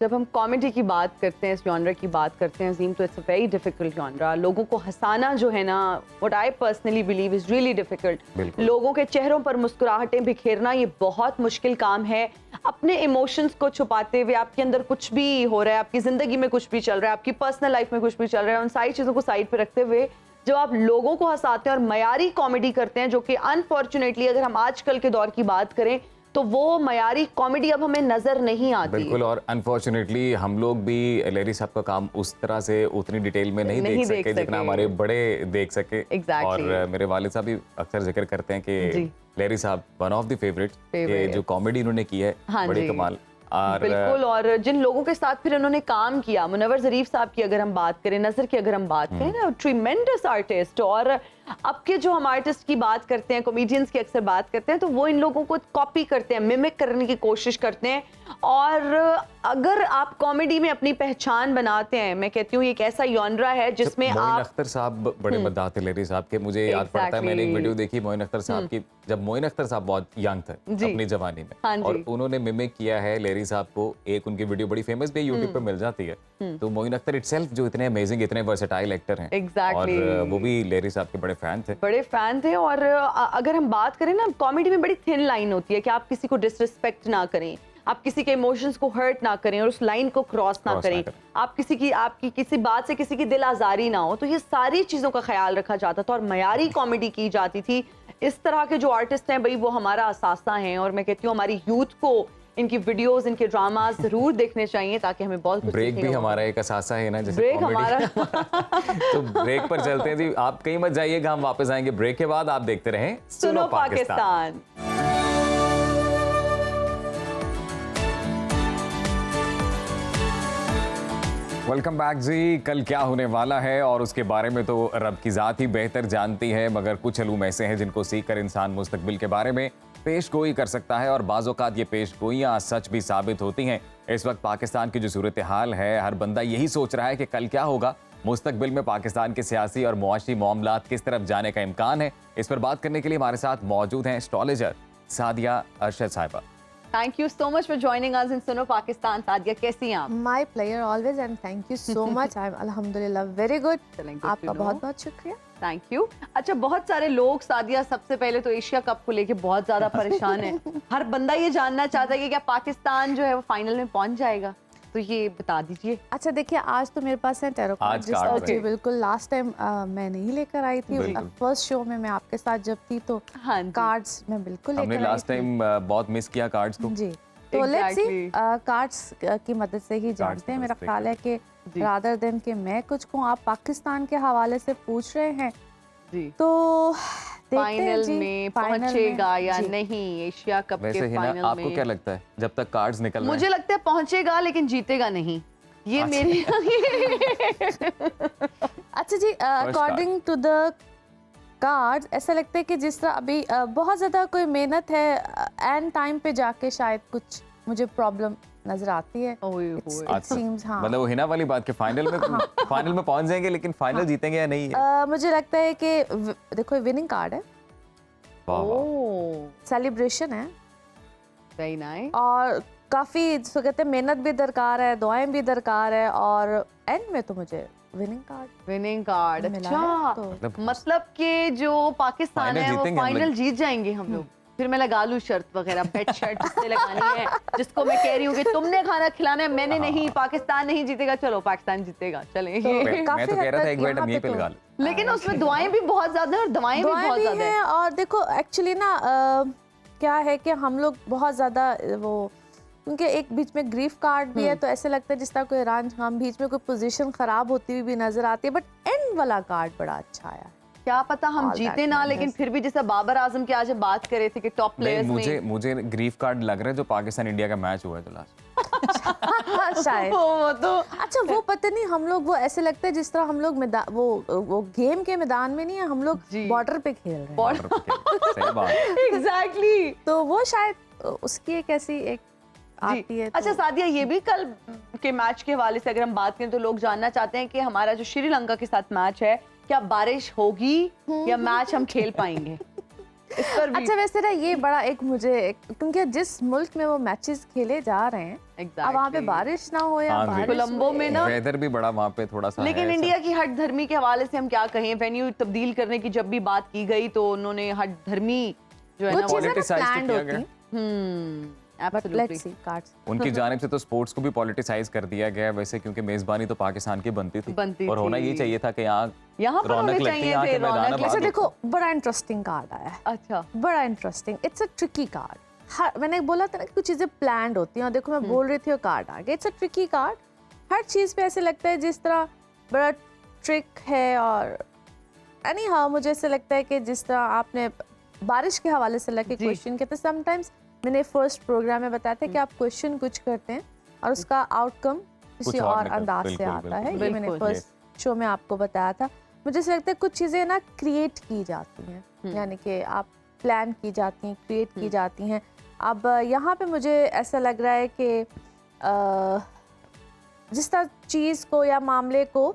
जब हम कॉमेडी की बात करते हैं, इस जॉनर की बात करते हैं अजीम, तो it's a very difficult genre. लोगों को हंसाना जो है ना, what I personally believe is really difficult. लोगों के चेहरों पर मुस्कुराहटें बिखेरना ये बहुत मुश्किल काम है। अपने इमोशंस को छुपाते हुए, आपके अंदर कुछ भी हो रहा है, आपकी ज़िंदगी में कुछ भी चल रहा है, आपकी पर्सनल लाइफ में कुछ भी चल रहा है, उन सारी चीज़ों को साइड पर रखते हुए जब आप लोगों को हंसाते हैं और मयारी कॉमेडी करते हैं, जो कि अनफॉर्चुनेटली अगर हम आजकल के दौर की बात करें तो वो मयारी कॉमेडी अब हमें नजर नहीं आती। बिल्कुल, और अनफॉर्चुनेटली हम लोग भी लहरी साहब का काम उस तरह से उतनी डिटेल में नहीं देख सके जितना हमारे बड़े देख सके। और मेरे वालिद साहब भी अक्सर जिक्र करते हैं कि लहरी साहब वन ऑफ द फेवरेट, जो कॉमेडी उन्होंने की है बड़ी कमाल। और बिल्कुल। और जिन लोगों के साथ फिर उन्होंने काम किया, मुनव्वर ज़रीफ साहब की अगर हम बात करें, नज़र की अगर हम बात करें ना, ट्रीमेंडस आर्टिस्ट। और अब के जो हम आर्टिस्ट की बात करते हैं, कॉमेडियंस की अक्सर बात करते हैं, तो वो इन लोगों को कॉपी करते हैं, मिमिक करने की कोशिश करते हैं। और अगर आप कॉमेडी में अपनी पहचान बनाते हैं, मैं कहती हूँ ये एक ऐसा जॉनरा है जिसमें मोइन आप अख्तर साहब बड़े मद्दाह थे लेरी साहब के। मुझे याद पड़ता है, Exactly. मैंने एक वीडियो देखी मोइन अख्तर साहब की, जब मोइन अख्तर साहब बहुत यंग थे जी। अपनी जवानी में, हाँ और जी। उन्होंने मिमिक किया है लेरी साहब को। एक उनकी वीडियो बड़ी फेमस भी यूट्यूब पे मिल जाती है। तो मोइन अख्तर इटसेल्फ जो इतने अमेजिंग, इतने वर्सेटाइल एक्टर हैं, Exactly. और वो भी लेरी साहब के बड़े फैन थे। बड़े फैन थे। और अगर हम बात करें ना, कॉमेडी में बड़ी थिन लाइन होती है कि आप किसी को डिसरिस्पेक्ट ना करें, आप किसी के इमोशंस को हर्ट ना करें और उस लाइन को क्रॉस ना करें, आप आपकी किसी बात से किसी की दिल आजारी ना हो। तो ये सारी चीज़ों का ख्याल रखा जाता था और मयारी कॉमेडी की जाती थी। इस तरह के जो आर्टिस्ट हैं भाई, वो हमारा असासा हैं। और मैं कहती हूँ हमारी यूथ को इनकी वीडियोस, इनके ड्रामास जरूर देखने चाहिए, ताकि हमें बहुत कुछ ब्रेक सीखने भी को हमारा एक असासा है ना, जैसे ब्रेक comedy। हमारा तो ब्रेक पर चलते हैं जी, आप कहीं मत जाइएगा, हम वापस आएंगे ब्रेक के बाद। आप देखते रहें सुनो पाकिस्तान। वेलकम बैक जी। कल क्या होने वाला है और उसके बारे में तो रब की ज़ात ही बेहतर जानती है, मगर कुछ अलूम ऐसे हैं जिनको सीख कर इंसान मुस्तकबिल के बारे में पेश गोई कर सकता है, और बाज़ औक़ात ये पेश गोइयाँ सच भी साबित होती हैं। इस वक्त पाकिस्तान की जो सूरत हाल है, हर बंदा यही सोच रहा है कि कल क्या होगा, मुस्तकबिल में पाकिस्तान के सियासी और मुआशी मामलात किस तरफ जाने का इम्कान है। इस पर बात करने के लिए हमारे साथ मौजूद हैं astrologer Sadia Arshad sahiba. Thank you so much for joining us in Suno Pakistan. Sadia, कैसी हैं आप? My pleasure always, and thank you so much. I am अल्हम्दुलिल्लाह वेरी गुड। Good to आपका know. बहुत बहुत शुक्रिया। Thank you. अच्छा, बहुत सारे लोग, सादिया, सबसे पहले तो एशिया कप को लेके बहुत ज्यादा परेशान है। हर बंदा ये जानना चाहता है कि क्या पाकिस्तान जो है वो फाइनल में पहुंच जाएगा, तो ये बता दीजिए। अच्छा देखिए, आज तो मेरे पास है टैरो कार्ड, आज कार्ड जी है। बिल्कुल। लास्ट टाइम मैं नहीं लेकर आई थी, बिल्कुल। फर्स्ट शो में मैं आपके साथ जब थी तो हाँ जी। कार्ड्स मैं बिल्कुल हमने लेकर आई लास्ट थी। टाइम बहुत मिस किया कार्ड्स को। जी, तो लेट्स सी Exactly. कार्ड्स की मदद से ही जानते हैं। की मेरा मदद से ख्याल है कि जी। रादर देन कि मैं कुछ कहूँ, आप पाकिस्तान के हवाले से पूछ रहे हैं, जी, तो देखते हैं फाइनल जी, में फाइनल में, पहुंचेगा या जी। नहीं एशिया कप के वैसे हिना, फाइनल आपको में? क्या लगता है जब तक कार्ड्स निकल रहे मुझे हैं? लगता है पहुंचेगा, लेकिन जीतेगा नहीं। ये अच्छा। मेरी अच्छा जी, अकॉर्डिंग टू द कार्ड्स ऐसा लगता है कि जिस तरह अभी बहुत ज़्यादा कोई मेहनत है, एंड टाइम पे जाके शायद कुछ मुझे प्रॉब्लम नजर आती है। ओए It होए। अच्छा। seems, हाँ। मतलब वो हिना वाली बात के फाइनल में फाइनल में पहुंच जाएंगे, लेकिन फाइनल जीतेंगे या नहीं है? मुझे लगता है कि देखो, विनिंग कार्ड है, वाह वाह। ओह, सेलिब्रेशन है, वेरी नाइस। और काफ़ी तो कहते हैं मेहनत भी दरकार है, दुआएं भी दरकार है, और एंड में तो मुझे विनिंग कार्ड विनिंग कार्ड। मिला अच्छा, है, तो मतलब कि जो पाकिस्तान फाइनल है वो जीतेंगे हम फाइनल लोग। जीत जाएंगे हम लोग। फिर मैं लगा लूं शर्त वगैरह, बेट शर्ट जिससे लगानी है, जिसको मैं कह रही हूँ कि तुमने खाना खिलाना है, मैंने नहीं, पाकिस्तान नहीं जीतेगा, चलो पाकिस्तान जीतेगा, चलेंगे। मैं काफी तो कह हद रहा था तक एक बैट यहाँ हम यहीं पे पे तो- लगा लें। लेकिन उसमें दुआएं भी बहुत ज्यादा और दवाएं भी दुआएं बहुत भी ज्यादा हैं, और देखो एक्चुअली ना क्या है कि हम लोग बहुत ज़्यादा वो, क्योंकि एक बीच में ग्रीफ कार्ड भी है, तो ऐसे लगता है जिस तरह कोई रांझ, हम बीच में कोई पोजीशन खराब होती हुई भी नजर आती है, बट एंड वाला कार्ड बड़ा अच्छा आया है। क्या पता हम All जीते that ना, matters. लेकिन फिर भी जैसा बाबर आजम की आज हम बात कर रहे थे कि टॉप नहीं, प्लेयर्स मुझे में मुझे ग्रीफ कार्ड लग रहा है जो पाकिस्तान इंडिया का मैच हुआ है तो लास्ट। शायद वो तो अच्छा, वो पता नहीं, हम लोग वो ऐसे लगता है जिस तरह हम लोग वो गेम के मैदान में नहीं है, हम लोग जी। बॉर्डर पे खेल रहे हैं, बॉर्डर सही बात। एग्जैक्टली। तो वो शायद उसकी एक ऐसी एक आती है। अच्छा सादिया, ये भी कल के मैच के हवाले से अगर हम बात करें तो लोग जानना चाहते हैं कि हमारा जो श्रीलंका के साथ मैच है, क्या बारिश होगी या मैच हम खेल पाएंगे? इस पर भी अच्छा वैसे ना ये बड़ा एक मुझे क्योंकि जिस मुल्क में वो मैचेस खेले जा रहे हैं, अब वहाँ पे Exactly. बारिश ना हो या हाँ, बारिश कोलंबो हुए। में ना, वेदर भी बड़ा वहाँ पे थोड़ा सा लेकिन है इंडिया की हट धर्मी के हवाले से हम क्या कहें, वेन्यू तब्दील करने की जब भी बात की गई तो उन्होंने हट धर्मी जो है वो ना, चीजें ना politicize तो planned किया होती गया। हैं, but absolutely. Let's see cards. उनकी जानिब से तो स्पोर्ट्स को भी पॉलिटिसाइज कर दिया गया है वैसे, क्योंकि मेजबानी तो पाकिस्तान की बनती थी और होना थी। ये चाहिए था कि यहाँ यहाँ पर रौनक होने लगती है, चाहिए यहाँ थे के मैदान रौनक। आबाद अच्छा होते देखो, बड़ा इंटरेस्टिंग कार्ड आया है, अच्छा, बड़ा interesting. It's a tricky card. मैंने बोला था ना कि कुछ चीजें प्लान्ड होती हैं, और देखो मैं बोल रही थी वो कार्ड आ गया। It's a tricky card. हर चीज पे ऐसे लगता है जिस तरह बड़ा ट्रिक है, और हाँ मुझे ऐसे लगता है कि जिस तरह आपने बारिश के हवाले से लेके जी। क्वेश्चन किया था, समटाइम्स मैंने फर्स्ट प्रोग्राम में बताया था कि आप क्वेश्चन कुछ करते हैं और उसका आउटकम किसी और अंदाज से आता है। ये मैंने फर्स्ट शो में आपको बताया था। मुझे ऐसा लगता है कुछ चीज़ें ना क्रिएट की जाती हैं, यानी कि आप प्लान की जाती हैं, क्रिएट की जाती हैं। अब यहाँ पे मुझे ऐसा लग रहा है कि जिस तरह चीज़ को या मामले को,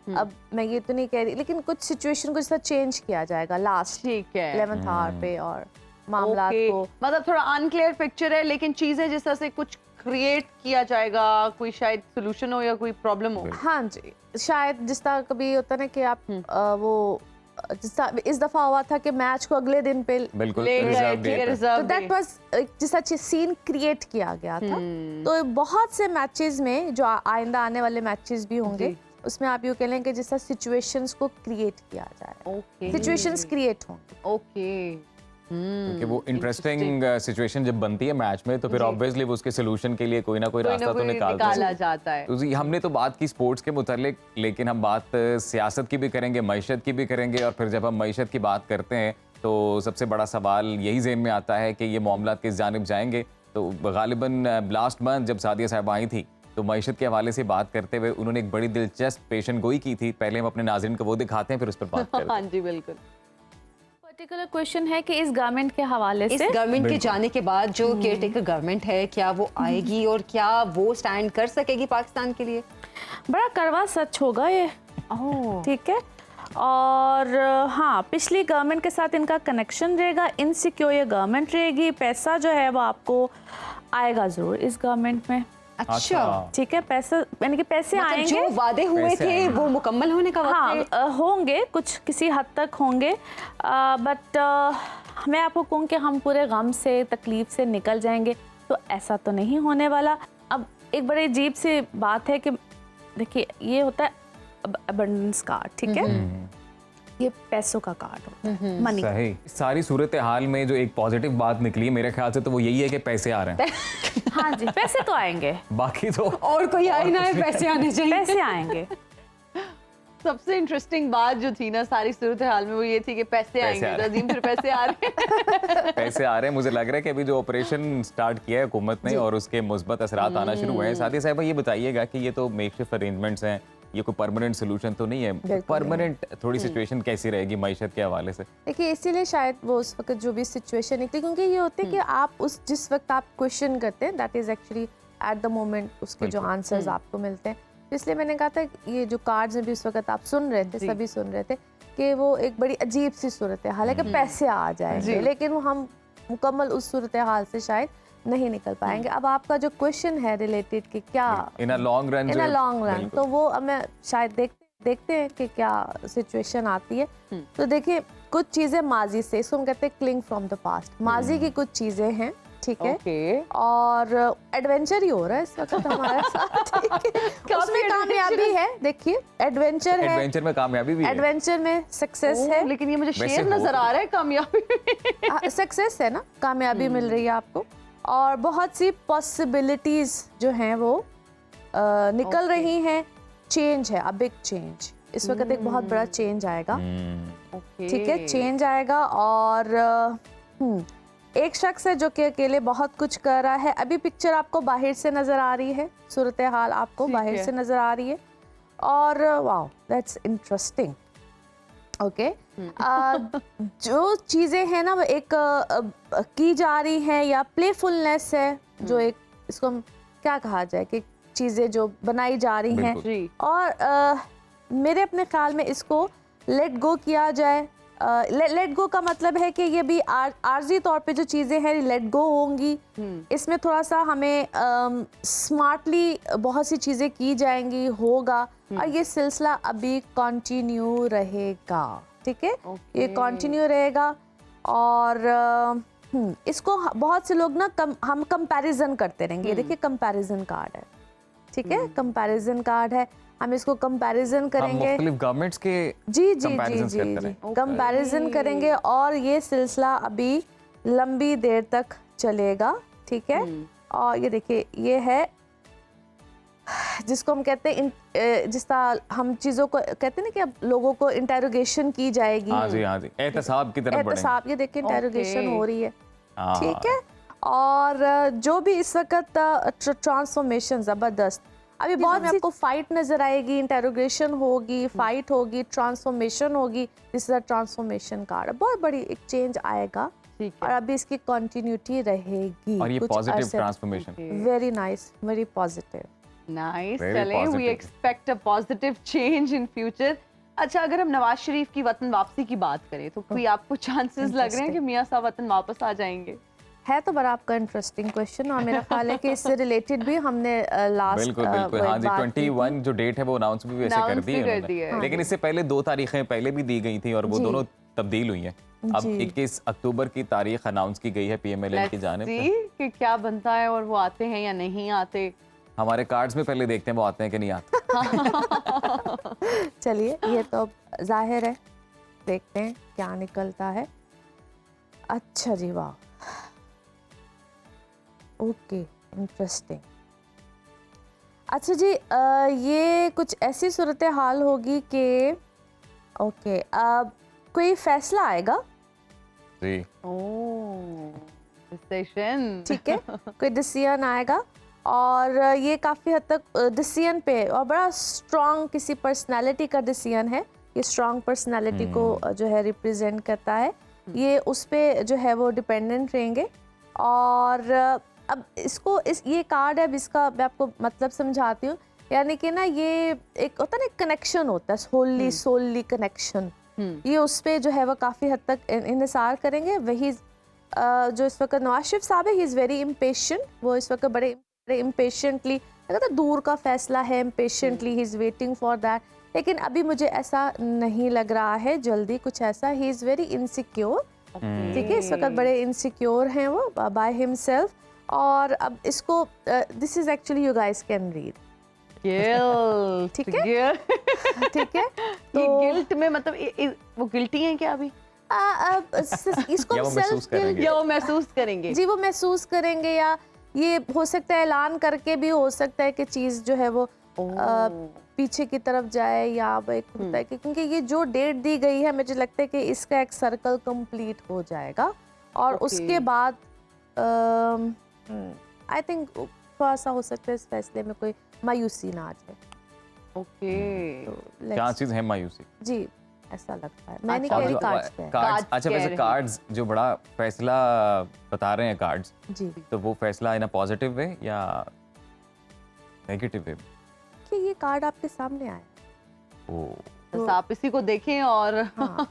अब मैं ये तो नहीं कह रही, लेकिन कुछ सिचुएशन को जिस तरह चेंज किया जाएगा लास्ट ठीक है 11th आवर पे और मामला को, मतलब थोड़ा अनक्लियर पिक्चर है, लेकिन चीजें जिस तरह से कुछ क्रिएट किया जाएगा, कोई शायद सोल्यूशन हो या कोई प्रॉब्लम हो। हाँ जी, शायद जिस तरह कभी होता है ना कि आप वो जिस तरह इस दफा हुआ था कि मैच को अगले दिन पे बिल्कुल ले गए, रिजर्व डे पे। रिजर्व तो दैट वाज जिस तरह सीन क्रिएट किया गया था। तो बहुत से मैचेस में जो आइंदा आने वाले मैचेस भी होंगे, उसमें आप यूँ कह लें कि जिस तरह सिचुएशंस को क्रिएट किया जाए, ओके सिचुएशंस क्रिएट होंगे। ओके क्योंकि वो इंटरेस्टिंग सिचुएशन जब बनती है मैच में, तो फिर ऑब्वियसली वो उसके सोल्यूशन के लिए कोई ना कोई रास्ता तो निकाला जाता है। तो हमने तो बात की स्पोर्ट्स के मुतालिक, लेकिन हम बात सियासत की भी करेंगे, मईशत की भी करेंगे। और फिर जब हम मईशत की बात करते हैं तो सबसे बड़ा सवाल यही ज़हन में आता है कि ये मामला किस जानिब जाएंगे। तो गालिबन लास्ट मंथ जब सादिया साहब आई थी तो मईशत के हवाले से बात करते हुए उन्होंने एक बड़ी दिलचस्प पेशन गोई की थी। पहले हम अपने नाज़रीन को वो दिखाते हैं, फिर उस पर बात करते हैं। हाँ जी बिल्कुल। पर्टिकुलर क्वेश्चन है कि इस गवर्नमेंट के हवाले इस से गवर्नमेंट के जाने के बाद जो केयरटेकर गवर्नमेंट है, क्या वो आएगी और क्या वो स्टैंड कर सकेगी पाकिस्तान के लिए? बड़ा कड़वा सच होगा ये, ठीक है। और हाँ, पिछली गवर्नमेंट के साथ इनका कनेक्शन रहेगा, इनसिक्योर ये गवर्नमेंट रहेगी, पैसा जो है वो आपको आएगा ज़रूर इस गवर्नमेंट में। अच्छा, ठीक है, पैसा यानी कि पैसे मतलब आएंगे, जो वादे हुए पैसे थे आएंगे। वो मुकम्मल होने का वक्त है। हाँ होंगे, कुछ किसी हद तक होंगे, बट मैं आपको कहूँ कि हम पूरे गम से, तकलीफ से निकल जाएंगे, तो ऐसा तो नहीं होने वाला। अब एक बड़ी अजीब सी बात है कि देखिए, ये होता है अबंडेंस कार्ड, ठीक है, ये पैसों का कार्ड होता है, मनी। सही। सारी सूरत हाल में जो एक पॉजिटिव बात निकली है मेरे ख्याल से, तो वो यही है कि पैसे आ रहे हैं। हाँ जी, पैसे तो आएंगे, बाकी तो और कोई आए ना है, पैसे आने चाहिए। पैसे आएंगे। सबसे इंटरेस्टिंग बात जो थी ना सारी सूरत हाल में, वो ये थी कि पैसे आएंगे। आ रहे हैं। अजीम, फिर पैसे आ रहे हैं। पैसे आ रहे हैं। मुझे लग रहा है कि अभी जो ऑपरेशन स्टार्ट किया है हुकूमत ने और उसके मुस्बत असरात आना शुरू हुए हैं। सादिया साहिबा, ये बताइएगा कि ये तो मेकशिफ्ट अरेंजमेंट्स हैं, ये कोई परमानेंट सोल्यूशन तो नहीं है। परमानेंट थोड़ी सिचुएशन कैसी रहेगी मईशत के हवाले से? देखिए, इसीलिए शायद वो उस वक्त जो भी सिचुएशन निकली, क्योंकि ये होते हैं कि आप उस जिस वक्त आप क्वेश्चन करते हैं, that is actually at the moment उसके जो आंसर्स आपको मिलते हैं। तो इसलिए मैंने कहा था ये जो कार्ड्स में भी उस वक्त आप सुन रहे थे, सभी सुन रहे थे कि वो एक बड़ी अजीब सी सूरत है, हालांकि पैसे आ जाएंगे, लेकिन वो हम मुकम्मल उस सूरत हाल से शायद नहीं निकल पाएंगे। अब आपका जो क्वेश्चन है रिलेटेड कि क्या इन अ लॉन्ग रन, तो वो अब मैं शायद देखते हैं कि क्या सिचुएशन आती है। तो देखिए, कुछ चीजें माजी से, इसको हम कहते हैं क्लिंग फ्रॉम द पास्ट, माजी की कुछ चीजें हैं, ठीक है, और एडवेंचर ही हो रहा है इस वक्त हमारे साथ, ठीक है। उसमें कामयाबी है, देखिए, एडवेंचर है, एडवेंचर में कामयाबी भी है, एडवेंचर में सक्सेस है, लेकिन ये मुझे शेर नजर आ रहा है कामयाबी। सक्सेस है ना, कामयाबी मिल रही है आपको, और बहुत सी पॉसिबिलिटीज जो हैं वो निकल रही हैं। चेंज है, अ बिग चेंज, इस वक्त एक बहुत बड़ा चेंज आएगा, ठीक है, चेंज आएगा। और एक शख्स है जो कि अकेले बहुत कुछ कर रहा है। अभी पिक्चर आपको बाहर से नजर आ रही है, सूरत हाल आपको बाहर से नजर आ रही है, और वाओ, दैट्स इंटरेस्टिंग। ओके, जो चीज़ें हैं ना वो एक की जा रही हैं, या प्लेफुलनेस है, जो एक, इसको हम क्या कहा जाए, कि चीज़ें जो बनाई जा रही हैं, और मेरे अपने ख्याल में इसको लेट गो किया जाए। लेट गो का मतलब है कि ये भी आर्जी तौर पे जो चीज़ें हैं लेट गो होंगी। इसमें थोड़ा सा हमें स्मार्टली बहुत सी चीज़ें की जाएंगी, होगा, और ये सिलसिला अभी कंटिन्यू रहेगा, ठीक है, ये कंटिन्यू रहेगा। और इसको बहुत से लोग ना हम कंपैरिजन करते रहेंगे। देखिए, कंपैरिजन कार्ड है, ठीक है, कंपैरिजन कार्ड है, हम इसको कंपैरिजन करेंगे, मुख्तलिफ गवर्नमेंट्स के जी comparisons कंपैरिजन करेंगे, और ये सिलसिला अभी लंबी देर तक चलेगा, ठीक है। और ये देखिए, ये है जिसको हम कहते हैं, जिस तरह हम चीज़ों को कहते हैं ना कि अब लोगों को इंटेरोगेशन की जाएगी, हाँ जी, एहतसाब की तरफ बढ़ेंगे। एहतसाब, ये देखिए इंटेरोगेशन हो रही है, ठीक है। और जो भी इस वक्त ट्रांसफॉर्मेशन ज़बरदस्त, अभी बहुत सी आपको फाइट नजर आएगी, इंटेरोगेशन होगी, फाइट होगी, ट्रांसफॉर्मेशन होगी। This is a transformation card, बहुत बड़ी एक चेंज आएगा और अभी इसकी कंटिन्यूटी रहेगी और ये positive transformation, very nice, very positive, nice. Very चले, we positive. Expect a positive change in future. अच्छा, अगर हम नवाज शरीफ की वतन वापसी की बात करें तो कोई आपको चांसेस लग रहे हैं कि मियां साहब वतन वापस आ जाएंगे? है तो बड़ा आपका इंटरेस्टिंग क्वेश्चन, और मेरा ख्याल है कि इससे रिलेटेड भी हमने लास्ट बिल्कुल बिल्कुल, हाँ जी, 21 जो डेट है वो अनाउंस भी वैसे कर दी है उन्होंने। लेकिन इससे पहले 2 तारीखें पहले भी दी गई थी और वो जी। दोनों तब्दील हुई हैं। अब जी। 21 अक्टूबर की तारीख अनाउंस की गई है पीएमएलएन की जानिब से। कि क्या बनता है और वो आते हैं या नहीं आते। हमारे कार्ड्स में पहले देखते हैं वो आते हैं कि नहीं आते। चलिए, ये तो अब जाहिर है, देखते हैं क्या निकलता है। अच्छा जी, वाह, ओके, इंटरेस्टिंग। अच्छा जी, ये कुछ ऐसी सूरत हाल होगी कि ओके, अब कोई फैसला आएगा, जी, डिसीजन, ठीक है, कोई डिसीजन आएगा और ये काफ़ी हद तक डिसीजन पे और बड़ा स्ट्रॉन्ग किसी पर्सनालिटी का डिसीजन है। ये स्ट्रॉन्ग पर्सनालिटी को जो है रिप्रेजेंट करता है, ये उस पे जो है वो डिपेंडेंट रहेंगे। और अब इसको ये कार्ड है, अब इसका मैं आपको मतलब समझाती हूँ। यानी कि ना, ये एक होता है ना, कनेक्शन होता है, होली सोली कनेक्शन, ये उस पे जो है वो काफ़ी हद तक इन्हिसार करेंगे। वही जो इस वक्त नवाज शरीफ साहब है, ही इज़ वेरी इम्पेशेंट, वो इस वक्त बड़े इम्पेशेंटली, अगर दूर का फैसला है, impatiently he is waiting for that. लेकिन अभी मुझे ऐसा नहीं लग रहा है जल्दी कुछ ऐसा। ही इज़ वेरी इनसिक्योर, ठीक है, इस वक्त बड़े इनसिक्योर हैं वो बाय हिमसेल्फ। और अब इसको this is actually you guys can read, ठीक है, ठीक है। ये गिल्ट में मतलब वो गिल्टी हैं क्या अभी? इसको या वो महसूस करेंगे। या वो महसूस करेंगे? जी, वो महसूस करेंगे, या ये हो सकता है ऐलान करके भी हो सकता है कि चीज़ जो है वो पीछे की तरफ जाए, या एक होता है कि क्योंकि ये जो डेट दी गई है, मुझे लगता है कि इसका एक सर्कल कंप्लीट हो जाएगा और उसके बाद आई थिंक थोड़ा सा हो सकता है इस फैसले में कोई मायूसी ना आ जाए। ओके, चांसेस है मायूसी, जी, ऐसा लगता है। मैं नहीं कह रही कार्ड्स पे है। कार्ड्स, अच्छा वैसे कार्ड्स जो बड़ा फैसला बता रहे हैं कार्ड्स, जी, तो वो फैसला इन अ पॉजिटिव वे या नेगेटिव वे? कि ये कार्ड आपके सामने आया, बस आप इसी को देखें और हाँ,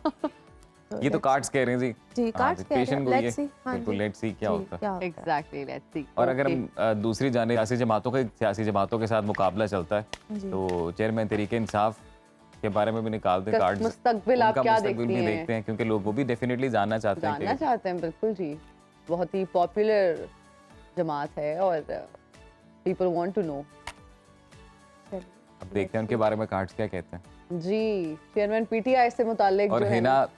ये तो कार्ड्स कह रहे हैं जी। जी, कार्ड्स कह रहे हैं, लेट्स सी, हाँ बिल्कुल, जी, लेट्स सी क्या होता है। Exactly, let's see. और अगर हम दूसरी जाने सियासी जमातों के साथ मुकाबला चलता है, जी। तो चेयरमैन तहरीक इंसाफ के बारे में भी निकालते हैं कार्ड्स। मुस्तकबिल आप उनका क्या मुस्तकबिल देखती भी हैं? देखते हैं, क्योंकि लोग वो भी डेफिनेटली जानना चाहते हैं। बिल्कुल जी, बहुत ही पॉपुलर जमात है और पीपल वांट टू नो। अब देखते हैं उनके बारे में कार्ड्स क्या कहते हैं। जी, चेयरमैन पीटीआई से मुताल्लिक और जो है हिना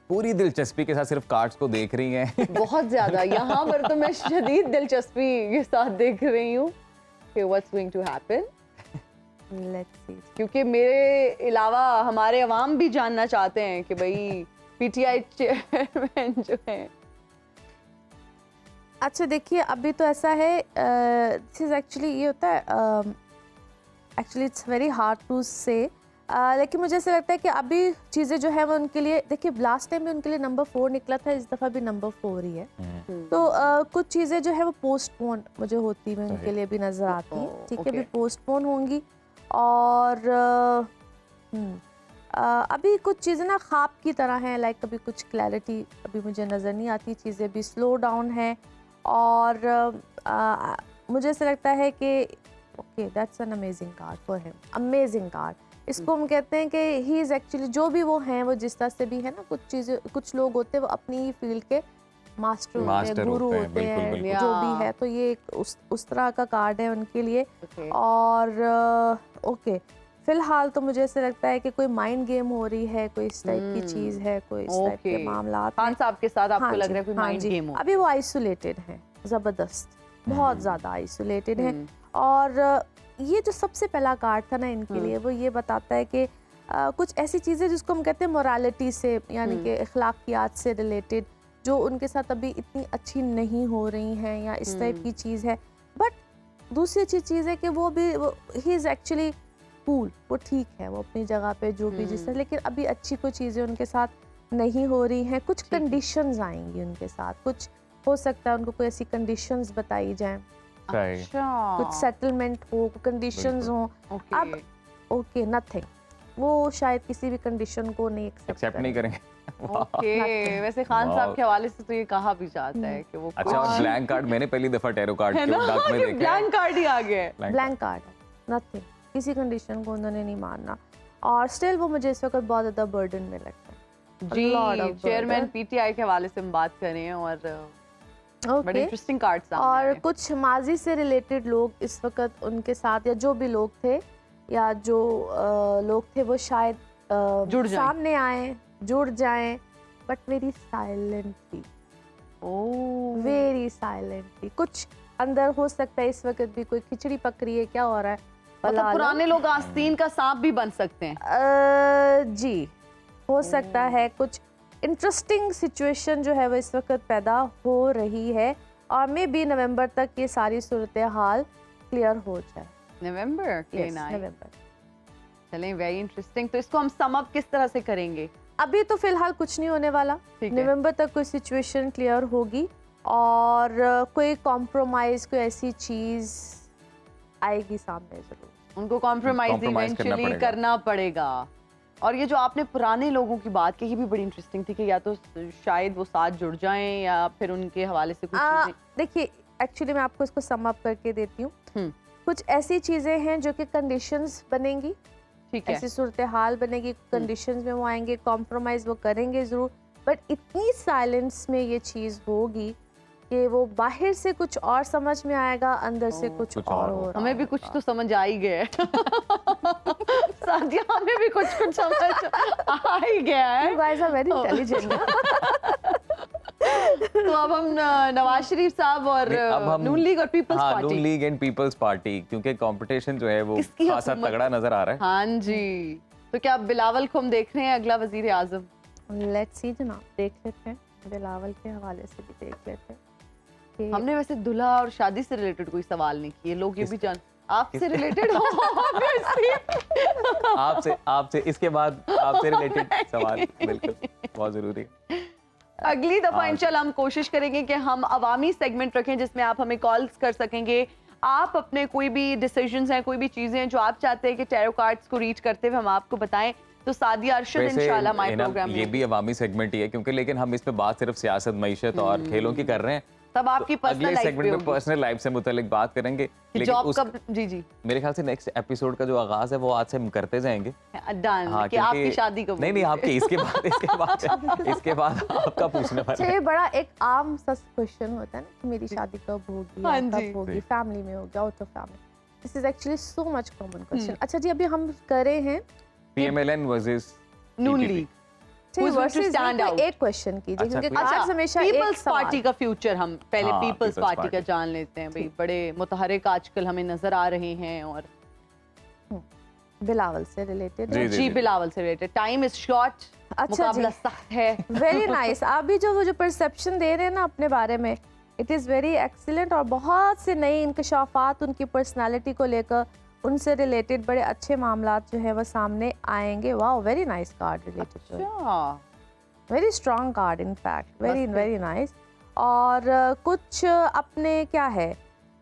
पूरी दिलचस्पी के साथ सिर्फ कार्ड्स को देख रही हैं। बहुत ज्यादा, यहाँ पर तो मैं शदीद दिलचस्पी के साथ देख रही हूँ कि what's going to happen. Let's see, क्योंकि मेरे अलावा हमारे अवाम भी जानना चाहते हैं कि भाई पीटीआई चेयरमैन जो है। अच्छा देखिए, अभी तो ऐसा है, दिस इज एक्चुअली, ये होता है, actually it's very hard to say, लेकिन मुझे ऐसा लगता है कि अभी चीज़ें जो है वो उनके लिए, देखिए लास्ट टाइम भी उनके लिए नंबर 4 निकला था, इस दफ़ा भी नंबर 4 ही है। तो कुछ चीज़ें जो है वो पोस्टपोन मुझे होती हुई उनके लिए भी नज़र आती हैं, ठीक है, भी पोस्टपोन होंगी। और अभी कुछ चीज़ें ना ख्वाब की तरह हैं, लाइक अभी कुछ क्लैरिटी अभी मुझे नज़र नहीं आती, चीज़ें भी स्लो डाउन हैं। और मुझे ऐसा लगता है कि okay, that's an amazing card for him, amazing card. इसको हम कहते हैं कि ही इज़ एक्चुअली, जो भी वो हैं, वो जिस तरह से भी है ना, कुछ चीज़ें, कुछ लोग होते हैं वो अपनी ही फील्ड के मास्टर होते हैं, गुरु होते हैं, बिल्कुल। जो भी है। तो ये एक उस तरह का कार्ड है उनके लिए। और ओके, फिलहाल तो मुझे ऐसा लगता है कि कोई माइंड गेम हो रही है, कोई इस टाइप की चीज़ है, कोई इस टाइप के मामला खान साहब के साथ आपको लग रहा है कोई हाँ माइंड जी, गेम हो? अभी वो आइसोलेटेड हैं, ज़बरदस्त, बहुत ज़्यादा आइसोलेटेड हैं। और ये जो सबसे पहला कार्ड था ना इनके लिए, वो ये बताता है कि कुछ ऐसी चीज़ें जिसको हम कहते हैं मोरालिटी से, यानी कि अखलाकियात से रिलेटेड, जो उनके साथ अभी इतनी अच्छी नहीं हो रही हैं या इस टाइप की चीज़ है। बट दूसरी अच्छी चीज़ है कि वो भी ही इज़ एक्चुअली कूल, वो ठीक है, वो अपनी जगह पे जो भी जिस, लेकिन अभी अच्छी कोई चीज़ें उनके साथ नहीं हो रही हैं। कुछ कंडीशंस आएंगी उनके साथ, कुछ हो सकता है उनको कोई ऐसी कंडीशंस बताई जाएं, अच्छा, कुछ सेटलमेंट हो, कंडीशंस हो। अब ओके नथिंग, वो शायद किसी भी कंडीशन को नहीं एक्सेप्ट नहीं करेंगे। ओके, वैसे खान साहब के हवाले से तो ये कहा भी जाता है कि वो अच्छा, और ब्लैंक कार्ड मैंने पहली दफा टैरो कार्ड के डाक में देखे। ब्लैंक कार्ड ही आ गया है। ब्लैंक कार्ड है, नथिंग, किसी कंडीशन को उन्होंने नहीं मानना। और स्टिल वो मुझे इस वक्त बहुत ज़्यादा बर्डन में लगता है। जी, चेयरमैन पीटीआई के हवाले से हम बात कर रहे हैं और बड़े इंटरेस्टिंग कार्ड्स और कुछ माजी से रिलेटेड लोग इस वक्त उनके साथ, या जो भी लोग थे या जो लोग थे वो शायद जुड़ जाएं, सामने आए, जुड़ जाएं, but very silently, very silently. कुछ अंदर हो सकता है इस वक्त भी कोई खिचड़ी पक रही है, क्या हो रहा है, मतलब पुराने लोग आस्तीन का सांप भी बन सकते हैं। जी हो सकता है कुछ इंटरेस्टिंग सिचुएशन जो है वो इस वक्त पैदा हो रही है, और मे बी नवंबर तक ये सारी सूरत हाल क्लियर हो जाए। नवंबर के Yes, नवंबर। चलें, वेरी इंटरेस्टिंग। तो इसको हम सम अप किस तरह से करेंगे? अभी तो फिलहाल कुछ नहीं होने वाला, ठीक है। नवंबर तक कोई सिचुएशन क्लियर होगी और कोई कॉम्प्रोमाइज, कोई ऐसी चीज आएगी सामने जरूर। उनको कॉम्प्रोमाइज Compromise करना इवेंचुअली पड़ेगा। करना पड़ेगा। और ये जो आपने पुराने लोगों की बात की, ये भी बड़ी इंटरेस्टिंग थी कि या तो शायद वो साथ जुड़ जाएं या फिर उनके हवाले से कुछ चीजें। देखिए, एक्चुअली मैं आपको इसको सम अप करके देती हूँ। कुछ ऐसी चीजें हैं जो कि कंडीशंस बनेंगी, ठीक है, ऐसी सूरत हाल बनेगी, कंडीशंस में वो आएंगे, कॉम्प्रोमाइज वो करेंगे जरूर, बट इतनी साइलेंस में ये चीज होगी कि वो बाहर से कुछ और समझ में आएगा, अंदर से कुछ और हो रहा हमें भी कुछ तो समझ आ ही गया है। सादिया, हमें भी कुछ समझ आ ही गया है। You guys are very intelligent. तो अब हम नवाज शरीफ साहब और नून लीग और पीपल्स हाँ, party, Noon league and people's party, क्योंकि कंपटीशन जो है वो किसकी खासा हुकूमत? तगड़ा नजर आ रहा है। हाँ जी, तो क्या बिलावल को हम देख रहे हैं अगला वजीर आजम? लेट्स सी जनाब, देख लेते हैं, बिलावल के हवाले से भी देख लेते हैं कि हमने वैसे दुल्हा और शादी से रिलेटेड कोई सवाल नहीं किए, लोग ये भी जान आपसे रिलेटेड हो आपसे इसके बाद आपसे रिलेटेड सवाल बिल्कुल बहुत जरूरी है। अगली दफा इंशाल्लाह हम कोशिश करेंगे कि हम अवामी सेगमेंट रखें जिसमें आप हमें कॉल्स कर सकेंगे। आप अपने कोई भी डिसीजंस हैं, कोई भी चीजें जो आप चाहते हैं कि टैरो कार्ड्स को रीच करते हुए हम आपको बताएं, तो सादिया अरशद वैसे इंशाल्लाह माय है ना, प्रोग्राम ये में भी अवामी सेगमेंट ही है, क्योंकि लेकिन हम इस पे बात सिर्फ सियासत, मईशत और खेलों की कर रहे हैं। तब आपकी तो पर्सनल अगले लाइफ सेगमेंट में पर्सनल लाइफ से मुतालिक बात करेंगे, कि लेकिन जॉब उस कब, जी जी मेरे ख्याल से नेक्स्ट एपिसोड का जो आगाज है वो आज से हम करते जाएंगे। डन, हाँ, कि क्योंकि- आपकी शादी कब नहीं होगी? आपकी इसके बाद आपका पूछने वाले अच्छा, ये बड़ा एक आम सा क्वेश्चन होता है ना कि मेरी शादी कब होगी, हाँ या जी। कब होगी, फैमिली में होगी, out of family. This is actually so much common question. अच्छा जी, अभी हम करे हैं PMLN versus Noon league Who's going to versus stand नहीं, out? कोई एक क्वेश्चन कीजिए, अच्छा, क्योंकि कोई- आज हमेशा एक पीपल्स सवाल। पार्टी का फ्यूचर हम पहले हाँ, पीपल्स People's पार्टी का Party। जान लेते हैं। भाई बड़े मुतहरिक आजकल हमें नजर आ रहे हैं, और बिलावल से रिलेटेड। जी, जी बिलावल से रिलेटेड। टाइम इज शॉर्ट, अच्छा मुकाबला जी, सख्त है। Very nice. आप भी जो वो जो परसेप्शन दे रहे हैं ना अपने बारे में, इट इज़ वेरी एक्सीलेंट, और बहुत से नए इंकशाफात उनकी पर्सनालिटी को लेकर, उनसे रिलेटेड बड़े अच्छे मामलात जो है वो सामने आएंगे। वाह, वेरी नाइस कार्ड रिलेटेड, अच्छा, very strong card, in fact very मस्त है। Very nice. और कुछ अपने क्या है,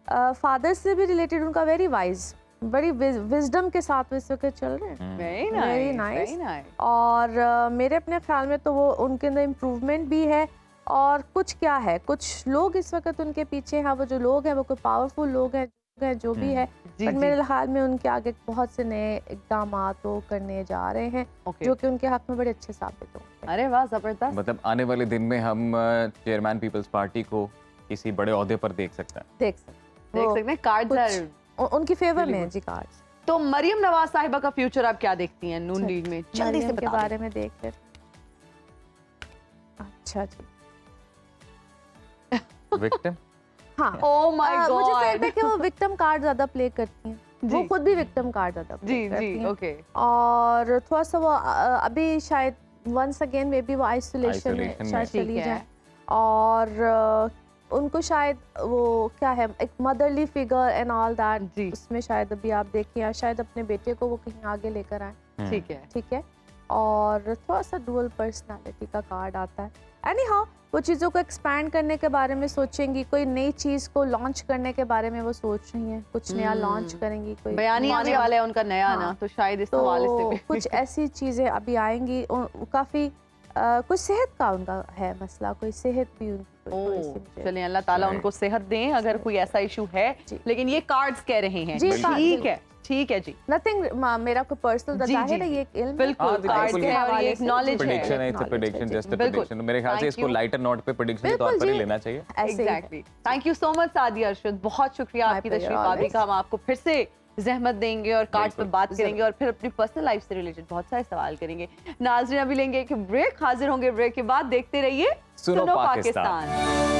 फादर से भी रिलेटेड उनका वेरी वाइज, बड़ी विजडम के साथ वो इस वक्त चल रहे हैं। Very Very nice, nice. Very nice. और मेरे अपने ख्याल में तो वो उनके अंदर इम्प्रूवमेंट भी है। और कुछ क्या है, कुछ लोग इस वक्त उनके पीछे हैं, वो जो लोग हैं वो कोई पावरफुल लोग हैं जो भी है, जी बट जी, मेरे ख्याल में उनके आगे बहुत से नए इकदाम वो करने जा रहे हैं, ओके। जो कि उनके हक में बड़े अच्छे साबित होंगे। अरे वाह, जबरदस्त। मतलब आने वाले दिन में हम चेयरमैन पीपल्स पार्टी को किसी बड़े ओहदे पर देख सकते हैं। देख सकते देख सकते हैं कार्ड्स कुछ आर। उनकी फेवर Really में है good. जी कार्ड्स। तो मरियम नवाज साहिबा का फ्यूचर आप क्या देखती हैं नून लीग में? जल्दी से मरियम के बता बारे में देख लेते हैं। अच्छा जी, विक्टिम हाँ, ओह माय मुझे ऐसा लगता है गॉड। कि वो विक्टिम कार्ड ज्यादा प्ले करती हैं, वो जी। खुद भी विक्टिम कार्ड ज्यादा जी प्ले करती जी, हैं। ओके। और थोड़ा सा वो अभी शायद वंस अगेन मे बी वो आइसोलेशन में Isolation में। शायद ठीक चली है। जाए। और उनको शायद वो क्या है एक मदरली फिगर एंड ऑल जी। दैट, उसमें शायद अभी आप देखिए या शायद अपने बेटे को वो कहीं आगे लेकर आए, ठीक है। और थोड़ा सा डुअल पर्सनालिटी का कार्ड आता है। एनी हाउ वो चीज़ों को एक्सपैंड करने के बारे में सोचेंगी, कोई नई चीज़ को लॉन्च करने के बारे में वो सोच रही हैं, कुछ नया लॉन्च करेंगी, कोई बयानी आने वाला है उनका नया ना, तो शायद इस हवाले से तो भी कुछ ऐसी चीज़ें अभी आएंगी। काफ़ी कुछ सेहत का उनका है मसला, कोई सेहत भी उनकी थोड़ी सी मुझे- चलिए अल्लाह ताला उनको सेहत दें अगर कोई ऐसा इशू है, लेकिन ये कार्ड्स कह रहे हैं। जी, ठीक है जी। नथिंग मेरा कोई पर्सनल जी, जाहिर जी। है ये एक इल्म है। बिल्कुल हाँ, कार्ड्स बिल्कुल। है और ये एक नॉलेज प्रेडिक्शन है, है। It's a prediction, just a बिल्कुल। प्रेडिक्शन। मेरे ख्याल से Thank इसको you। लाइटर नोट पे प्रेडिक्शन के बिल्कुल तौर पर ही जी। लेना चाहिए। ऐसे ही है। Exactly. Thank you so much Sadia Arshad, बहुत शुक्रिया My आपकी pleasure, तशरीफ आने always। का। हम आपको फिर से जहमत देंगे और कार्ड्स पे बात करेंगे और फिर अपनी पर्सनल लाइफ से रिलेटेड बहुत सारे सवाल करेंगे। नाज़रीन अभी लेंगे एक ब्रेक, हाजिर होंगे ब्रेक के बाद। देखते रहिए सुनो Pakistan.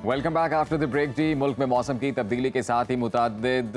Welcome back after the break जी। मुल्क में मौसम की तब्दीली के साथ ही मुतअद्दिद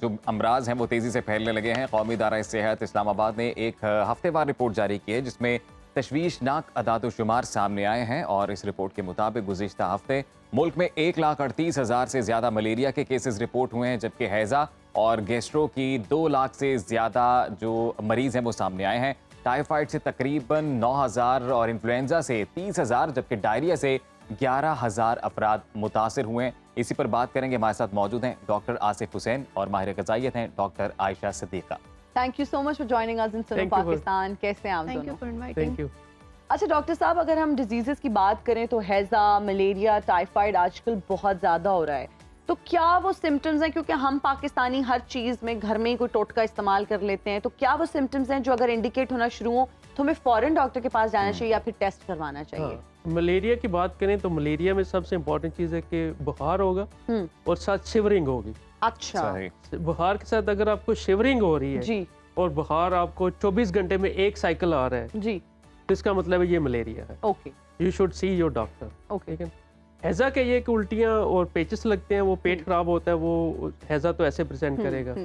जो अमराज हैं वो तेज़ी से फैलने लगे हैं। कौमी इदारा सेहत इस्लामाबाद ने एक हफ्तेवार रिपोर्ट जारी की है जिसमें तशवीशनाक अदाद-ओ-शुमार सामने आए हैं और इस रिपोर्ट के मुताबिक गुज़िश्ता हफ्ते मुल्क में 1,38,000 से ज़्यादा मलेरिया के केसेस रिपोर्ट हुए हैं, जबकि हैज़ा और गैस्ट्रो की 2 लाख से ज़्यादा जो मरीज़ हैं वो सामने आए हैं। टाइफाइड से तकरीबन 9,000 और इन्फ्लुएंजा से 30,000 जबकि डायरिया से 11,000 अफराद मुतासिर हुए हैं। इसी पर बात करेंगे। हमारे साथ मौजूद हैं डॉक्टर आसिफ हुसैन और माहिर ग़िज़ाइयत हैं doctor Ayesha Siddiqa. Thank you so much for joining us in Suno Pakistan. कैसे हैं आप दोनों? Thank you. अच्छा डॉक्टर साहब, अगर हम डिजीजेस की बात करें तो हैजा, मलेरिया, टाइफाइड आजकल बहुत ज़्यादा हो रहा है, तो क्या वो सिम्टम्स हैं? क्योंकि हम पाकिस्तानी हर चीज़ में घर में ही कोई टोटका इस्तेमाल कर लेते हैं, तो क्या वो सिम्टम्स हैं जो अगर इंडिकेट होना शुरू हो तो हमें फौरन डॉक्टर के पास जाना चाहिए या फिर टेस्ट करवाना चाहिए? हाँ, मलेरिया की बात करें तो मलेरिया में सबसे इम्पोर्टेंट चीज़ है कि बुखार होगा और साथ शिवरिंग होगी। अच्छा। बुखार के साथ अगर आपको शिवरिंग हो रही है जी और बुखार आपको 24 घंटे में एक साइकिल आ रहा है जी। तो इसका मतलब है ये मलेरिया है। Okay you should see your doctor. Okay. ठीक है। हैजा के ये कि उल्टियाँ और पेचिस लगते हैं, वो पेट खराब होता है, वो हैजा तो ऐसे प्रेजेंट करेगा।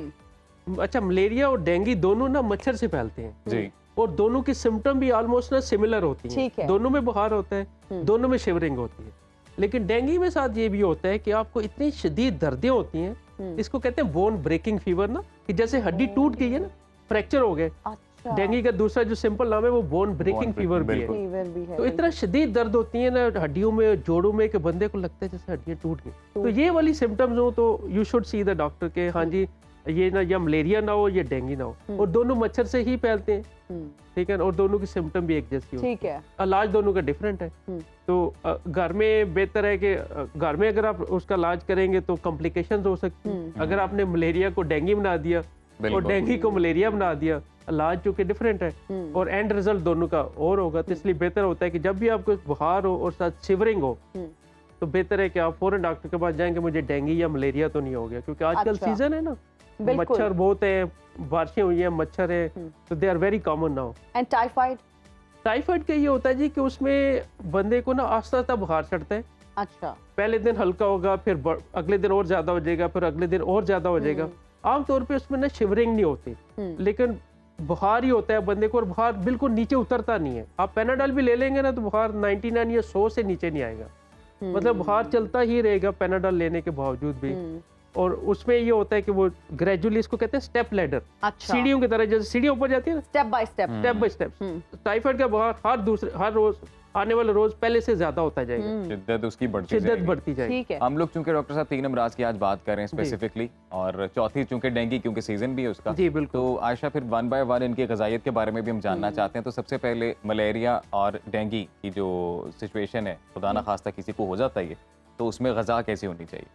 अच्छा, मलेरिया और डेंगू दोनों ना मच्छर से फैलते हैं जी। और दोनों की सिम्टम भी ऑलमोस्ट ना सिमिलर होती ठीक है। हैं। दोनों में बुखार होता है, दोनों में शिवरिंग होती है। लेकिन डेंगू में साथ ये भी होता है कि आपको इतनी शदीद दर्दें होती हैं, इसको कहते हैं बोन ब्रेकिंग फीवर ना, कि जैसे हड्डी टूट गई है ना, फ्रैक्चर हो गए। अच्छा। डेंगू का दूसरा जो सिंपल नाम है वो बोन ब्रेकिंग फीवर भी है। फीवर भी है। तो इतना शदीद दर्द होती है ना हड्डियों में, जोड़ों में, कि बंदे को लगता है जैसे हड्डियां टूट गई। तो ये वाली सिम्टम्स हो तो you should see the doctor के हाँ जी ये ना या मलेरिया ना हो या डेंगू ना हो, और दोनों मच्छर से ही फैलते हैं। ठीक है। और दोनों की सिम्टम भी एक जैसी होती है। ठीक है। इलाज दोनों का डिफरेंट है। तो घर में बेहतर है कि घर में अगर आप उसका इलाज करेंगे तो कॉम्प्लिकेशंस हो सकती हैं। अगर आपने मलेरिया को डेंगू बना दिया और डेंगू को मलेरिया बना दिया, इलाज जो कि डिफरेंट है और एंड रिजल्ट दोनों का और होगा। तो इसलिए बेहतर होता है कि जब भी आपको बुखार हो और साथ शिवरिंग हो तो बेहतर है कि आप फौरन डॉक्टर के पास जाएंगे, मुझे डेंगू या मलेरिया तो नहीं हो गया, क्योंकि आजकल अच्छा। सीजन है ना, बिल्कुल। मच्छर बहुत है, बारिशें हुई हैं, मच्छर है, तो they are very common now. And typhoid? Typhoid का ये होता है जी कि उसमें बंदे को ना आस्ता आस्ता बुखार चढ़ता है। अच्छा। पहले दिन हल्का होगा, फिर अगले दिन और ज्यादा हो जाएगा, फिर अगले दिन और ज्यादा हो जाएगा। आमतौर पे उसमें ना शिवरिंग नहीं होती, लेकिन बुखार ही होता है बंदे को, और बुखार बिल्कुल नीचे उतरता नहीं है। आप पेनाडॉल भी ले लेंगे ना तो बुखार 99 या 100 से नीचे नहीं आएगा। मतलब बुखार चलता ही रहेगा पेनाडॉल लेने के बावजूद भी। और उसमें ये होता है कि वो ग्रेजुअली, इसको कहते हैं स्टेप लैडर। अच्छा। सीढ़ियों की तरह, जैसे सीढ़ियां ऊपर जाती है ना, step by step. Step by step. Typhoid का बुखार हर रोज आने वाले रोज पहले से ज्यादा होता जाएगा, शिद्दत उसकी बढ़ती शिद्दत जाएगी। बढ़ती जाएगी। ठीक है। हम लोग चूंकि डॉक्टर साहब 3 अमराज की आज बात कर रहे हैं स्पेसिफिकली, और चौथी चूंकि डेंगू क्योंकि सीजन भी है उसका। जी बिल्कुल। तो आयशा फिर 1 बाय 1 इनकी ग़िज़ाइयत के बारे में भी हम जानना चाहते हैं। तो सबसे पहले मलेरिया और डेंगू की जो सिचुएशन है, खुदा ना खास्ता किसी को हो जाता है, तो उसमें ग़िज़ा कैसी होनी चाहिए?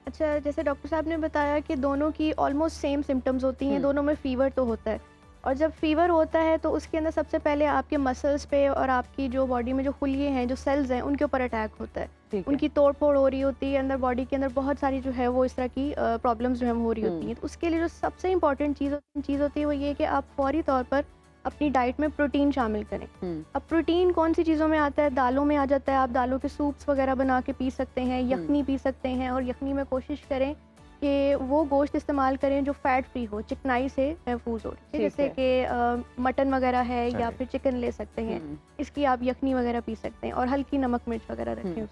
अच्छा, जैसे डॉक्टर साहब ने बताया कि दोनों की ऑलमोस्ट सेम सिम्टम्स होती हैं, दोनों में फ़ीवर तो होता है, और जब फीवर होता है तो उसके अंदर सबसे पहले आपके मसल्स पे और आपकी जो बॉडी में जो खुलिए हैं, जो सेल्स हैं, उनके ऊपर अटैक होता है। उनकी तोड़ फोड़ हो रही होती है अंदर बॉडी के अंदर, बहुत सारी जो है वो इस तरह की प्रॉब्लम्स जो है हो रही होती हैं। तो उसके लिए जो सबसे इंपॉर्टेंट चीज़ होती है वो ये कि आप फौरी तौर पर अपनी डाइट में प्रोटीन शामिल करें। अब प्रोटीन कौन सी चीज़ों में आता है? दालों में आ जाता है। आप दालों के सूप्स वगैरह बना के पी सकते हैं, यखनी पी सकते हैं, और यखनी में कोशिश करें कि वो गोश्त इस्तेमाल करें जो फैट फ्री हो, चिकनाई से महफूज हो, ठीक है? जैसे कि मटन वगैरह है या फिर चिकन ले सकते हैं, इसकी आप यखनी वगैरह पी सकते हैं और हल्की नमक मिर्च वगैरह रखें उसमें।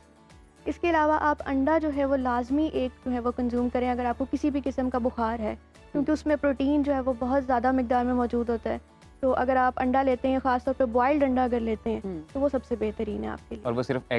इसके अलावा आप अंडा जो है वो लाजमी एक जो है वो कंज्यूम करें अगर आपको किसी भी किस्म का बुखार है, क्योंकि उसमें प्रोटीन जो है वो बहुत ज़्यादा मिकदार में मौजूद होता है। तो अगर आप अंडा लेते हैं, ख़ासतौर पे बॉइल्ड अंडा अगर लेते हैं तो वो सबसे बेहतरीन है आपके लिए। और वो सिर्फ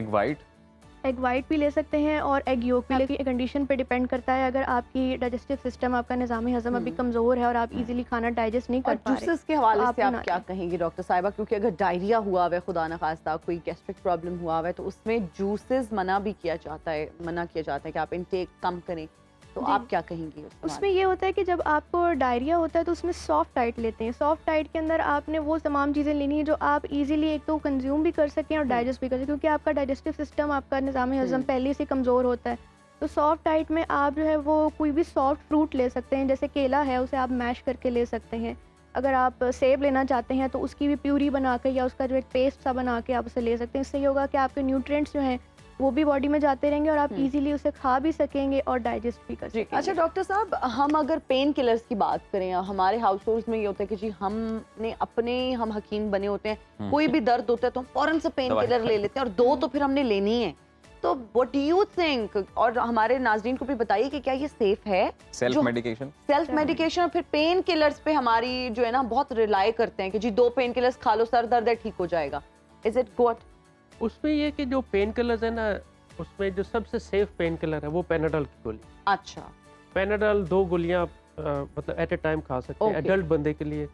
एग वाइट भी ले सकते हैं और एग योक भी, लेकिन कंडीशन पे डिपेंड करता है। अगर आपकी डाइजेस्टिव सिस्टम, आपका निज़ाम हज़म अभी कमज़ोर है और आप इजीली खाना डाइजेस्ट नहीं कर पा रहे, जूसेस के हवाले से आप ना क्या कहेंगी डॉक्टर साहिबा? क्योंकि अगर डायरिया हुआ है, खुदा न खास्ता कोई गैस्ट्रिक प्रॉब्लम हुआ है, तो उसमें जूसेस मना किया जाता है कि आप इनटेक कम करें, तो आप क्या कहेंगी उसमें ये होता है कि जब आपको डायरिया होता है तो उसमें सॉफ्ट डाइट लेते हैं। सॉफ्ट डाइट के अंदर आपने वो तमाम चीज़ें लेनी है जो आप इजीली एक तो कंज्यूम भी कर सकें और डाइजेस्ट भी कर सकें, क्योंकि आपका डाइजेस्टिव सिस्टम, आपका निज़ाम हज़म पहले से कमज़ोर होता है। तो सॉफ्ट डाइट में आप जो है वो कोई भी सॉफ्ट फ्रूट ले सकते हैं, जैसे केला है उसे आप मैश करके ले सकते हैं। अगर आप सेब लेना चाहते हैं तो उसकी भी प्यूरी बना के या उसका जो एक पेस्ट सा बना के आप उसे ले सकते हैं। इससे ये होगा कि आपके न्यूट्रिएंट्स जो हैं वो भी बॉडी में जाते रहेंगे और आप इजीली उसे खा भी सकेंगे और डाइजेस्ट भी कर सकेंगे। अच्छा डॉक्टर साहब, हम अगर पेन किलर्स की बात करें, हमारे हाउस होल्ड्स में ये होता है कि जी हम हकीम बने होते हैं, कोई भी दर्द होता है तो हम फौरन से पेन किलर ले लेते हैं और 2 तो फिर हमने लेनी है। तो व्हाट डू यू थिंक, और हमारे नाज़रीन को भी बताइए कि क्या ये सेफ है? सेल्फ मेडिकेशन और फिर पेन किलर्स पे हमारी जो है ना बहुत रिलाई करते हैं कि जी 2 पेन किलर्स खा लो, सर दर्द है, ठीक हो जाएगा। Is it good? उसमें ये कि जो पेन किलर्स है ना, उसमें जो सबसे सेफ पेन किलर है वो पैनाडोल की गोली। अच्छा, पैनाडोल 2 गोलियां मतलब एट ए टाइम खा सकते हैं एडल्ट बंदे के लिए,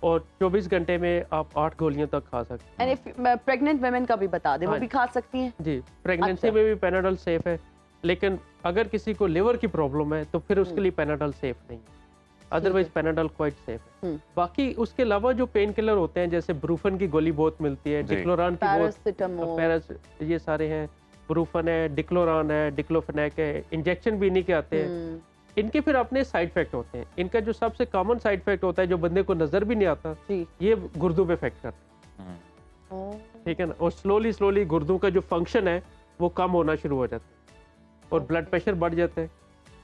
और 24 घंटे में आप 8 गोलियां तक खा सकते हैं। एंड इफ प्रेग्नेंट वुमेन का भी बता दें, वो भी खा सकती हैं? जी, प्रेगनेंसी में भी पैनाडोल सेफ है, लेकिन अगर किसी को लिवर की प्रॉब्लम है तो फिर उसके लिए पैनाडोल सेफ नहीं है। अदरवाइज पैनाडोल क्वाइट सेफ है। बाकी उसके अलावा जो पेन किलर होते हैं, जैसे ब्रूफन की गोली बहुत मिलती है, डिक्लोरान की बहुत, ये सारे हैं, ब्रूफन है, डिक्लोरान है, डिक्लोफेनेक है, इंजेक्शन भी इन्हीं के आते हैं। इनके फिर अपने साइड इफेक्ट होते हैं। इनका जो सबसे कॉमन साइड इफेक्ट होता है, जो बंदे को नजर भी नहीं आता, ये गुर्दों पे इफेक्ट करता है, ठीक है ना, और स्लोली गुर्दों का जो फंक्शन है वो कम होना शुरू हो जाता है और ब्लड प्रेशर बढ़ जाता है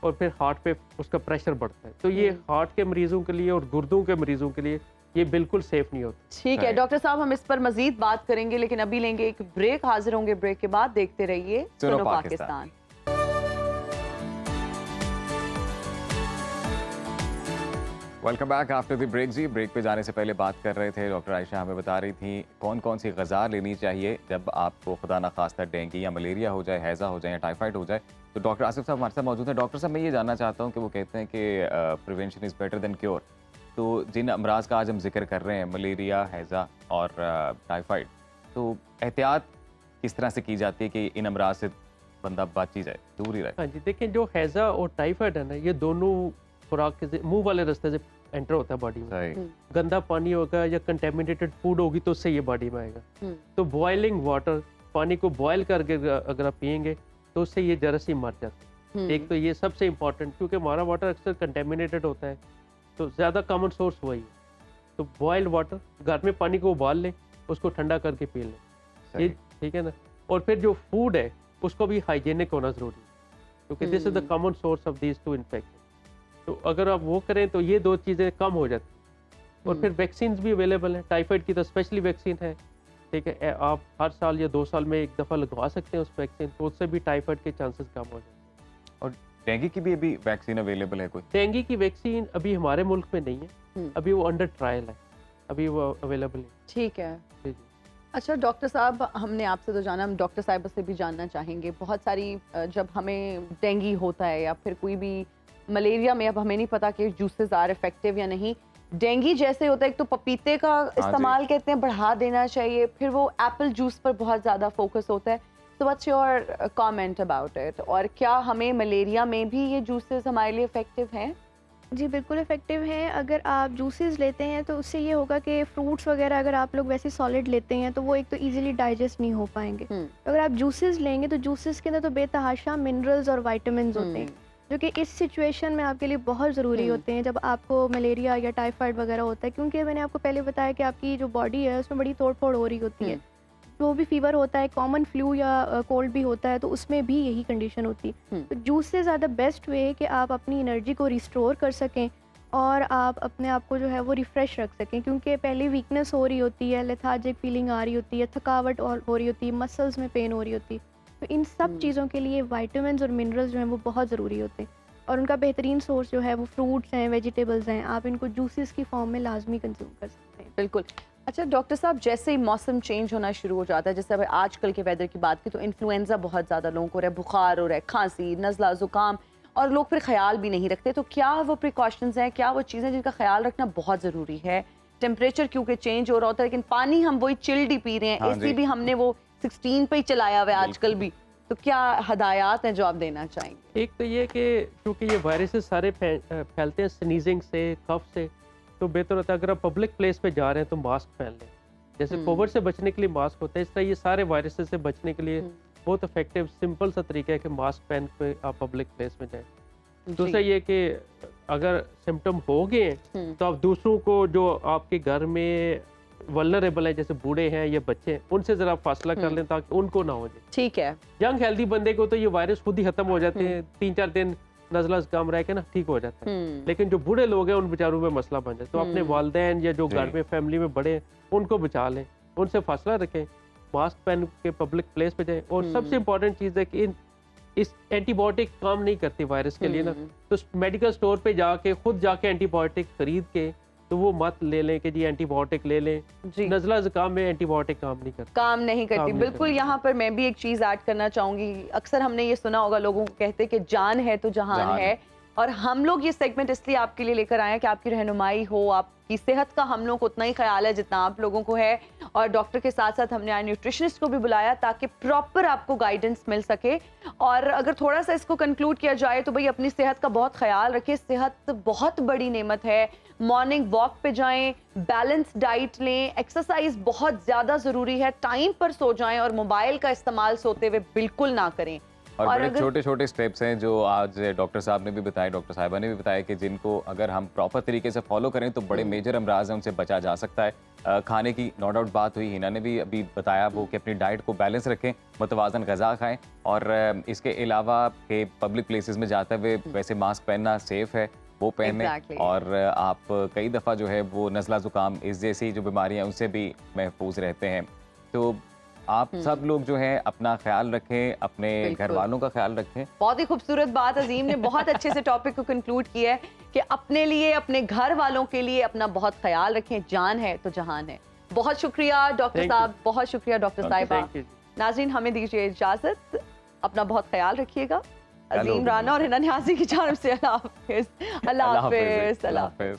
और फिर हार्ट पे उसका प्रेशर बढ़ता है। तो ये हार्ट के मरीजों के लिए और गुर्दों के मरीजों के लिए ये बिल्कुल सेफ नहीं होता। ठीक है डॉक्टर साहब, हम इस पर मजीद बात करेंगे, लेकिन अभी लेंगे एक ब्रेक। हाजिर होंगे ब्रेक के बाद। देखते रहिए सुनो Pakistan. Welcome back after the break. जी, ब्रेक पे जाने से पहले बात कर रहे थे, डॉक्टर आयशा हमें बता रही थी कौन कौन सी ग़िज़ा लेनी चाहिए जब आपको खुदा न खास्ता डेंगू या मलेरिया हो जाए, हैज़ा हो जाए या टाइफाइड हो जाए। तो डॉक्टर आसिफ साहब हमारे साथ मौजूद हैं। डॉक्टर साहब, मैं ये जानना चाहता हूँ कि वो कहते हैं कि prevention is better than cure. तो जिन अमराज का आज हम जिक्र कर रहे हैं, मलेरिया, हैज़ा और टाइफाइड, तो एहतियात किस तरह से की जाती है कि इन अमराज से बंदा बच ही जाए, दूर ही रहे? हाँ जी, देखिए जो हैज़ा और टाइफाइड है ना, ये दोनों खुराक के मुंह वाले रास्ते से एंटर होता है बॉडी में। गंदा पानी होगा या कंटेमिनेटेड फूड होगी तो उससे ये बॉडी में आएगा। तो बॉइलिंग वाटर, पानी को बॉयल करके अगर आप पियेंगे तो उससे ये जरासीम मर जाते हैं। एक तो ये सबसे इम्पोर्टेंट, क्योंकि हमारा वाटर अक्सर कंटेमिनेटेड होता है, तो ज़्यादा कॉमन सोर्स वही है। तो बॉइल्ड वाटर, घर में पानी को उबाल लें, उसको ठंडा करके पी लें, ये ठीक है ना। और फिर जो फूड है उसको भी हाइजीनिक होना ज़रूरी है, क्योंकि this is the common source of these two infection. तो अगर आप वो करें तो ये 2 चीज़ें कम हो जाती। और फिर वैक्सीन भी अवेलेबल है, टाइफाइड की तो स्पेशली वैक्सीन है, ठीक है, आप हर साल या 2 साल में एक दफ़ा लगवा सकते हैं उस वैक्सीन, तो उससे भी टाइफाइड के चांसेस कम हो जाते हैं। और डेंगू की भी अभी वैक्सीन अवेलेबल है कोई? डेंगू की वैक्सीन अभी हमारे मुल्क में नहीं है, अभी वो अंडर ट्रायल है, अभी वो अवेलेबल है। ठीक है जी। अच्छा डॉक्टर साहब, हमने आपसे तो जाना, हम डॉक्टर साहिब से भी जानना चाहेंगे। बहुत सारी जब हमें डेंगू होता है या फिर कोई भी मलेरिया में, अब हमें नहीं पता कि जूसेस आर इफेक्टिव या नहीं। डेंगू जैसे होता है, एक तो पपीते का इस्तेमाल कहते हैं बढ़ा देना चाहिए, फिर वो एप्पल जूस पर बहुत ज़्यादा फोकस होता है। तो what's your comment about it? और क्या हमें मलेरिया में भी ये जूसेस हमारे लिए इफेक्टिव हैं? जी बिल्कुल इफ़ेक्टिव हैं। अगर आप जूसेस लेते हैं तो उससे ये होगा कि फ्रूट्स वगैरह अगर आप लोग वैसे सॉलिड लेते हैं तो वो एक तो इजीली डाइजेस्ट नहीं हो पाएंगे। अगर आप जूसेस लेंगे तो जूसेस के अंदर तो बेतहाशा मिनरल्स और विटामिन्स होते हैं, जो कि इस सिचुएशन में आपके लिए बहुत ज़रूरी होते हैं जब आपको मलेरिया या टाइफाइड वगैरह होता है। क्योंकि मैंने आपको पहले बताया कि आपकी जो बॉडी है उसमें बड़ी तोड़ फोड़ हो रही होती है। जो भी फीवर होता है, कॉमन फ्लू या कोल्ड भी होता है, तो उसमें भी यही कंडीशन होती है। तो जूस से ज़्यादा बेस्ट वे है कि आप अपनी एनर्जी को रिस्टोर कर सकें और आप अपने आप को जो है वो रिफ़्रेश रख सकें, क्योंकि पहले वीकनेस हो रही होती है, लेथार्जिक फीलिंग आ रही होती है, थकावट और हो रही होती है, मसल्स में पेन हो रही होती है। तो इन सब चीज़ों के लिए विटामिन्स और मिनरल्स जो हैं वो बहुत ज़रूरी होते हैं, और उनका बेहतरीन सोर्स जो है वो फ्रूट्स हैं, वेजिटेबल्स हैं। आप इनको जूसेस की फॉर्म में लाजमी कंज्यूम कर सकते हैं। बिल्कुल। अच्छा डॉक्टर साहब, जैसे ही मौसम चेंज होना शुरू हो जाता है, जैसे अब आजकल के वेदर की बात की तो इन्फ्लुएंजा बहुत ज़्यादा लोगों को हो रहा है, बुखार हो रहा है, खांसी, नज़ला, ज़ुकाम, और लोग फिर ख्याल भी नहीं रखते। तो क्या वो प्रिकॉशंस हैं, क्या वो चीज़ें जिनका ख्याल रखना बहुत ज़रूरी है? टेम्परेचर क्योंकि चेंज हो रहा होता है, लेकिन पानी हम वही चिल्ड ही पी रहे हैं, एसी भी हमने वो 16 पे ही चलाया हुआ है आजकल भी। तो क्या हदायत हैं जो आप देना चाहेंगे? एक तो ये कि क्योंकि ये वायरसेस सारे फैलते हैं स्नीजिंग से, कफ से, तो बेहतर होता है अगर आप पब्लिक प्लेस पे जा रहे हैं तो मास्क पहन लें। जैसे कोविड से बचने के लिए मास्क होता है, इस तरह ये सारे वायरसेस से बचने के लिए बहुत इफेक्टिव सिंपल सा तरीका है कि मास्क पहन के आप पब्लिक प्लेस में जाएं। दूसरा ये कि अगर सिम्टम हो गए तो आप दूसरों को जो आपके घर में वल्नरेबल है, जैसे बूढ़े हैं या बच्चे हैं, उनसे जरा फासला कर लें ताकि उनको ना हो जाए। ठीक है। यंग हेल्दी बंदे को तो ये वायरस खुद ही खत्म हो जाते हैं, 3-4 दिन नज़ला ज़ुकाम रह के ना ठीक हो जाता है। लेकिन जो बूढ़े लोग हैं उन बेचारों में मसला बन जाए। तो अपने वालिदैन या जो घर में फैमिली में बड़े हैं उनको बचा लें, उनसे फासला रखें, मास्क पहन के पब्लिक प्लेस पे जाएं। और सबसे इम्पोर्टेंट चीज़ है कि इस एंटीबायोटिक काम नहीं करती वायरस के लिए ना, तो मेडिकल स्टोर पे जाके खुद जाके एंटीबायोटिक खरीद के तो वो मत ले लें कि जी एंटीबायोटिक ले लें। नज़ला ज़ुकाम में एंटीबायोटिक काम नहीं करती, काम नहीं करती। बिल्कुल, यहाँ पर मैं भी एक चीज़ ऐड करना चाहूँगी। अक्सर हमने ये सुना होगा, लोगों को कहते कि जान है तो जहान है, और हम लोग ये सेगमेंट इसलिए आपके लिए लेकर आए हैं कि आपकी रहनुमाई हो, आपकी सेहत का हम लोग को उतना ही ख्याल है जितना आप लोगों को है। और डॉक्टर के साथ साथ हमने न्यूट्रिशनिस्ट को भी बुलाया ताकि प्रॉपर आपको गाइडेंस मिल सके। और अगर थोड़ा सा इसको कंक्लूड किया जाए तो भाई अपनी सेहत का बहुत ख्याल रखें। सेहत बहुत बड़ी नेमत है। मॉर्निंग वॉक पे जाएं, बैलेंस डाइट लें, एक्सरसाइज बहुत ज़्यादा ज़रूरी है, टाइम पर सो जाएं और मोबाइल का इस्तेमाल सोते हुए बिल्कुल ना करें। और बड़े छोटे छोटे स्टेप्स हैं जो आज डॉक्टर साहब ने भी बताया, डॉक्टर साहिबा ने भी बताया कि जिनको अगर हम प्रॉपर तरीके से फॉलो करें तो बड़े मेजर अमराज हैं उनसे बचा जा सकता है। खाने की नो डाउट बात हुई, हिना ने भी अभी बताया वो कि अपनी डाइट को बैलेंस रखें, मुतवाज़न ग़िज़ा खाएं, और इसके अलावा के पब्लिक प्लेसेस में जाते हुए वैसे मास्क पहनना सेफ़ है वो पहने। और आप कई दफ़ा जो है वो नज़ला ज़ुकाम इस जैसी जो बीमारियाँ उनसे भी महफूज रहते हैं। तो आप सब लोग जो है अपना ख्याल रखें, अपने घर वालों का ख्याल रखें। बहुत ही खूबसूरत बात अजीम ने बहुत अच्छे से टॉपिक को कंक्लूड किया है कि अपने लिए, अपने घर वालों के लिए अपना बहुत ख्याल रखें। जान है तो जहान है। बहुत शुक्रिया डॉक्टर साहब, बहुत शुक्रिया डॉक्टर साहिबा। नाज़रीन, हमें दीजिए इजाजत, अपना बहुत ख्याल रखिएगा। अजीम राना और हिना न्याज़ी की जानिब से अल्लाह हाफिज़, अल्लाह हाफिज़, अल्लाह हाफिज़।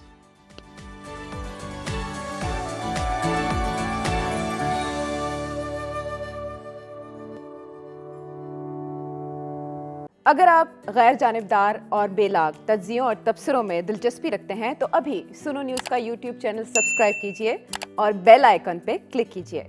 अगर आप गैर जानिबदार और बेलाग तज्ज़ियों और तबसरों में दिलचस्पी रखते हैं तो अभी सुनो न्यूज़ का यूट्यूब चैनल सब्सक्राइब कीजिए और बेल आइकन पे क्लिक कीजिए।